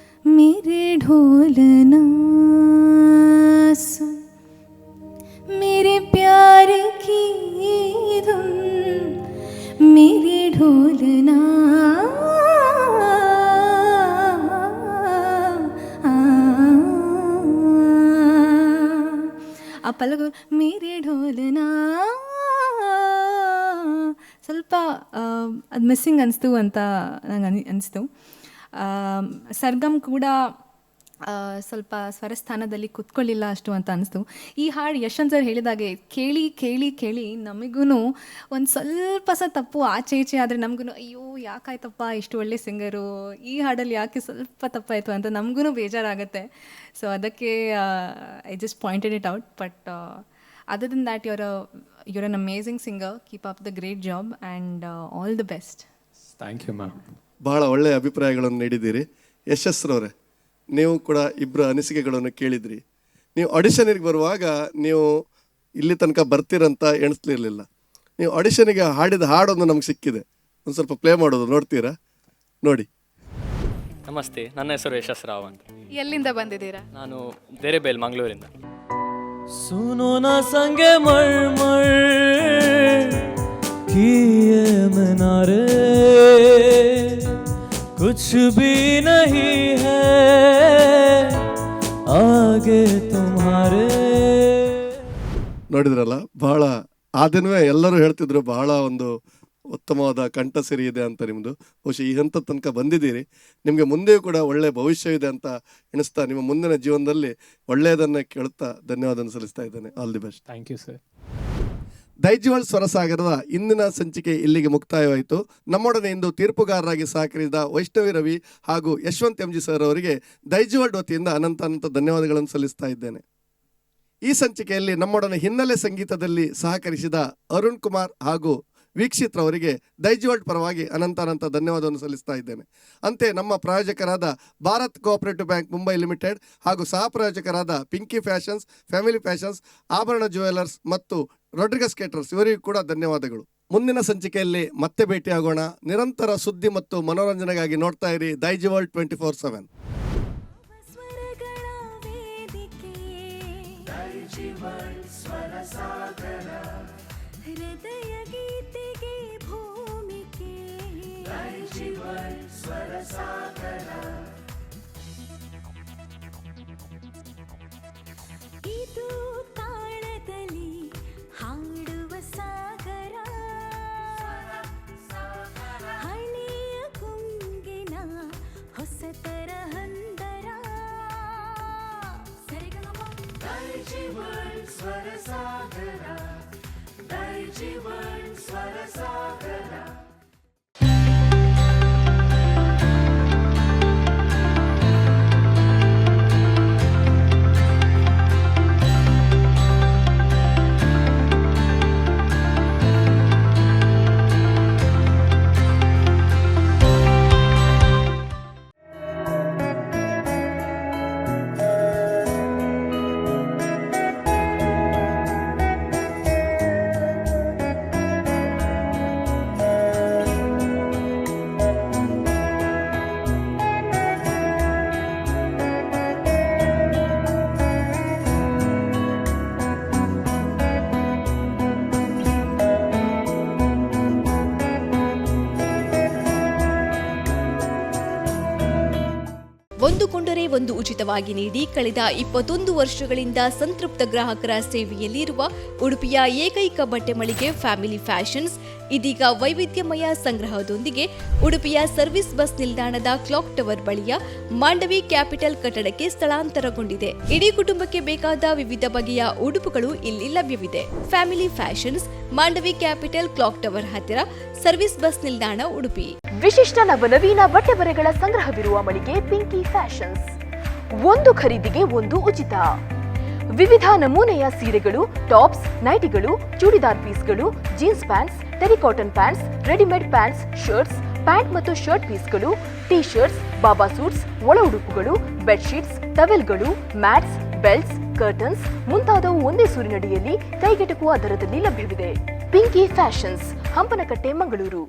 मेरे ढोलना सुन, मेरे प्यार की धुन, मेरे ढोलना. ಆ ಪಲ್ಲವಿ ಮೇರೆ ಢೋಲನಾ ಸ್ವಲ್ಪ ಅದು ಮಿಸ್ಸಿಂಗ್ ಅನಿಸ್ತು ಅಂತ ನಂಗೆ ಅನಿಸ್ತು. ಸರ್ಗಮ್ ಕೂಡ ಸ್ವಲ್ಪ ಸ್ವರಸ್ಥಾನದಲ್ಲಿ ಕುತ್ಕೊಳ್ಳಿಲ್ಲ ಅಷ್ಟು ಅಂತ ಅನಿಸ್ತು. ಈ ಹಾಡು ಯಶವಂತ್ ಸರ್ ಹೇಳಿದಾಗೆ ಕೇಳಿ ಕೇಳಿ ಕೇಳಿ ನಮಗೂ ಒಂದು ಸ್ವಲ್ಪ ತಪ್ಪು ಆಚೆ ಈಚೆ ಆದರೆ ನಮಗೂ ಅಯ್ಯೋ ಯಾಕಾಯ್ತಪ್ಪ ಇಷ್ಟು ಒಳ್ಳೆ ಸಿಂಗರು, ಈ ಹಾಡಲ್ಲಿ ಯಾಕೆ ಸ್ವಲ್ಪ ತಪ್ಪಾಯಿತು ಅಂತ ನಮಗೂ ಬೇಜಾರಾಗುತ್ತೆ. ಸೊ ಅದಕ್ಕೆ I just pointed it out. But other than that you're an amazing singer. Keep up the great job and all the best. Thank you ma'am. ಬಹಳ ಒಳ್ಳೆಯ ಅಭಿಪ್ರಾಯಗಳನ್ನು ನೀಡಿದ್ದೀರಿ. ಯಶಸ್ರವರೇ, ನೀವು ಕೂಡ ಇಬ್ಬರ ಅನಿಸಿಕೆಗಳನ್ನು ಕೇಳಿದ್ರಿ. ನೀವು ಆಡಿಷನಿಗೆ ಬರುವಾಗ ನೀವು ಇಲ್ಲಿ ತನಕ ಬರ್ತೀರಂತ ಎಣಿಸ್ಲಿರಲಿಲ್ಲ. ನೀವು ಆಡಿಷನಿಗೆ ಹಾಡಿದ ಹಾಡೊಂದು ನಮ್ಗೆ ಸಿಕ್ಕಿದೆ, ಒಂದು ಸ್ವಲ್ಪ ಪ್ಲೇ ಮಾಡೋದು ನೋಡ್ತೀರಾ? ನೋಡಿ. ನಮಸ್ತೆ, ನನ್ನ ಹೆಸರು ಯಶಸ್ ರಾವ್ ಅಂತ. ಎಲ್ಲಿಂದ ಬಂದಿದ್ದೀರಾ? ನಾನು ದೇರೆಬೇಲ್ ಮಂಗಳೂರಿಂದ. सुनो ना संगे मर मर किए मीनारे, कुछ भी नहीं है आगे तुम्हारे. ನೋಡಿದ್ರಲ್ಲ, ಬಹಳ ಆ ದಿನವೇ ಎಲ್ಲರೂ ಹೇಳ್ತಿದ್ರು ಬಹಳ ಒಂದು ಉತ್ತಮವಾದ ಕಂಠಸಿರಿ ಇದೆ ಅಂತ. ನಿಮ್ಮದು ಬಹುಶಃ ಈ ಹಂತ ತನಕ ಬಂದಿದ್ದೀರಿ. ನಿಮಗೆ ಮುಂದೆಯೂ ಕೂಡ ಒಳ್ಳೆಯ ಭವಿಷ್ಯ ಇದೆ ಅಂತ ಎಣಿಸ್ತಾ ನಿಮ್ಮ ಮುಂದಿನ ಜೀವನದಲ್ಲಿ ಒಳ್ಳೆಯದನ್ನು ಕೇಳುತ್ತಾ ಧನ್ಯವಾದ ಸಲ್ಲಿಸ್ತಾ ಇದ್ದೇನೆ. All the best. Thank you sir. Daijiworld ಸ್ವರಸಾಗರದ ಇಂದಿನ ಸಂಚಿಕೆ ಇಲ್ಲಿಗೆ ಮುಕ್ತಾಯವಾಯಿತು. ನಮ್ಮೊಡನೆ ಇಂದು ತೀರ್ಪುಗಾರರಾಗಿ ಸಹಕರಿಸಿದ ವೈಷ್ಣವಿ ರವಿ ಹಾಗೂ ಯಶವಂತ್ MG ಸರ್ ಅವರಿಗೆ ದೈಜಿವಲ್ ವತಿಯಿಂದ ಅನಂತ ಧನ್ಯವಾದಗಳನ್ನು ಸಲ್ಲಿಸ್ತಾ ಇದ್ದೇನೆ. ಈ ಸಂಚಿಕೆಯಲ್ಲಿ ನಮ್ಮೊಡನೆ ಹಿನ್ನೆಲೆ ಸಂಗೀತದಲ್ಲಿ ಸಹಕರಿಸಿದ ಅರುಣ್ ಕುಮಾರ್ ಹಾಗೂ ವೀಕ್ಷಿತ್ ರವರಿಗೆ ದೈಜಿವಲ್ಟ್ ಪರವಾಗಿ ಅನಂತ ಧನ್ಯವಾದವನ್ನು ಸಲ್ಲಿಸ್ತಾ ಇದ್ದೇನೆ. ಅಂತೆ ನಮ್ಮ ಪ್ರಾಯೋಜಕರಾದ Bharat cooperative bank Mumbai limited ಹಾಗೂ ಸಹ ಪ್ರಾಯೋಜಕರಾದ Pinky fashions, family fashions, Abharan jewellers ಮತ್ತು ರೊಡ್ರಿಗಸ್ ಕೇಟರ್ಸ್ ಇವರಿಗೂ ಕೂಡ ಧನ್ಯವಾದಗಳು. ಮುಂದಿನ ಸಂಚಿಕೆಯಲ್ಲಿ ಮತ್ತೆ ಭೇಟಿಯಾಗೋಣ. ನಿರಂತರ ಸುದ್ದಿ ಮತ್ತು ಮನೋರಂಜನೆಗಾಗಿ ನೋಡ್ತಾ ಇರಿ ದೈಜಿವಲ್ಟ್ 24/7. ಹೃದಯ ಗೀತೆಗೆ ಭೂಮಿಕೆ ದೈಜಿವಲ್ ಸ್ವರ ಸಾಗರ. ಇದು ತಾಳದಲ್ಲಿ ಹಾಡುವ ಸಾಗರ, ಹಳೆಯ ಗುಂಗಿನ ಹೊಸತರ ಹಂದರ. ದೈಜಿವಲ್ ಸ್ವರ ಸಾಗರ, ದೈಜಿವಲ್ ಸ್ವರ ಸಾಗರ. ಒಂದು ಕೊಂಡರೆ ಒಂದು ಉಚಿತವಾಗಿ ನೀಡಿ ಕಳೆದ 21 ವರ್ಷಗಳಿಂದ ಸಂತೃಪ್ತ ಗ್ರಾಹಕರ ಸೇವೆಯಲ್ಲಿರುವ ಉಡುಪಿಯ ಏಕೈಕ ಬಟ್ಟೆ ಮಳಿಗೆ ಫ್ಯಾಮಿಲಿ ಫ್ಯಾಷನ್ಸ್ ಇದೀಗ ವೈವಿಧ್ಯಮಯ ಸಂಗ್ರಹದೊಂದಿಗೆ ಉಡುಪಿಯ ಸರ್ವಿಸ್ ಬಸ್ ನಿಲ್ದಾಣದ ಕ್ಲಾಕ್ ಟವರ್ ಬಳಿಯ ಮಾಂಡವಿ ಕ್ಯಾಪಿಟಲ್ ಕಟ್ಟಡಕ್ಕೆ ಸ್ಥಳಾಂತರಗೊಂಡಿದೆ. ಇಡೀ ಕುಟುಂಬಕ್ಕೆ ಬೇಕಾದ ವಿವಿಧ ಬಗೆಯ ಉಡುಪುಗಳು ಇಲ್ಲಿ ಲಭ್ಯವಿದೆ. Family fashions, Mandavi capital, clock tower ಹತ್ತಿರ, ಸರ್ವಿಸ್ ಬಸ್ ನಿಲ್ದಾಣ, ಉಡುಪಿ. ವಿಶಿಷ್ಟ ನವನವೀನ ಬಟ್ಟೆ ಬರೆಗಳ ಸಂಗ್ರಹವಿರುವ ಮಳಿಗೆ ಪಿಂಕಿ ಫ್ಯಾಷನ್ಸ್. ಒಂದು ಖರೀದಿಗೆ ಒಂದು ಉಚಿತ. ವಿವಿಧ ನಮೂನೆಯ ಸೀರೆಗಳು, ಟಾಪ್ಸ್, ನೈಟಿಗಳು, ಚೂಡಿದಾರ್ ಪೀಸ್ಗಳು, jeans pants, terry cotton pants, readymade pants, shirts, pant ಮತ್ತು ಶರ್ಟ್ ಪೀಸ್ಗಳು, ಟೀ ಶರ್ಟ್ಸ್, ಬಾಬಾ ಸೂಟ್ಸ್, ಒಳ ಉಡುಪುಗಳು, ಬೆಡ್ಶೀಟ್ಸ್, ಟವೆಲ್ಗಳು, ಮ್ಯಾಟ್ಸ್, ಬೆಲ್ಟ್ಸ್, ಕರ್ಟನ್ಸ್ ಮುಂತಾದವು ಒಂದೇ ಸೂರಿನಡಿಯಲ್ಲಿ ಕೈಗೆಟುಕುವ ದರದಲ್ಲಿ ಲಭ್ಯವಿದೆ. ಪಿಂಕಿ ಫ್ಯಾಷನ್ಸ್, ಹಂಪನಕಟ್ಟೆ, ಮಂಗಳೂರು.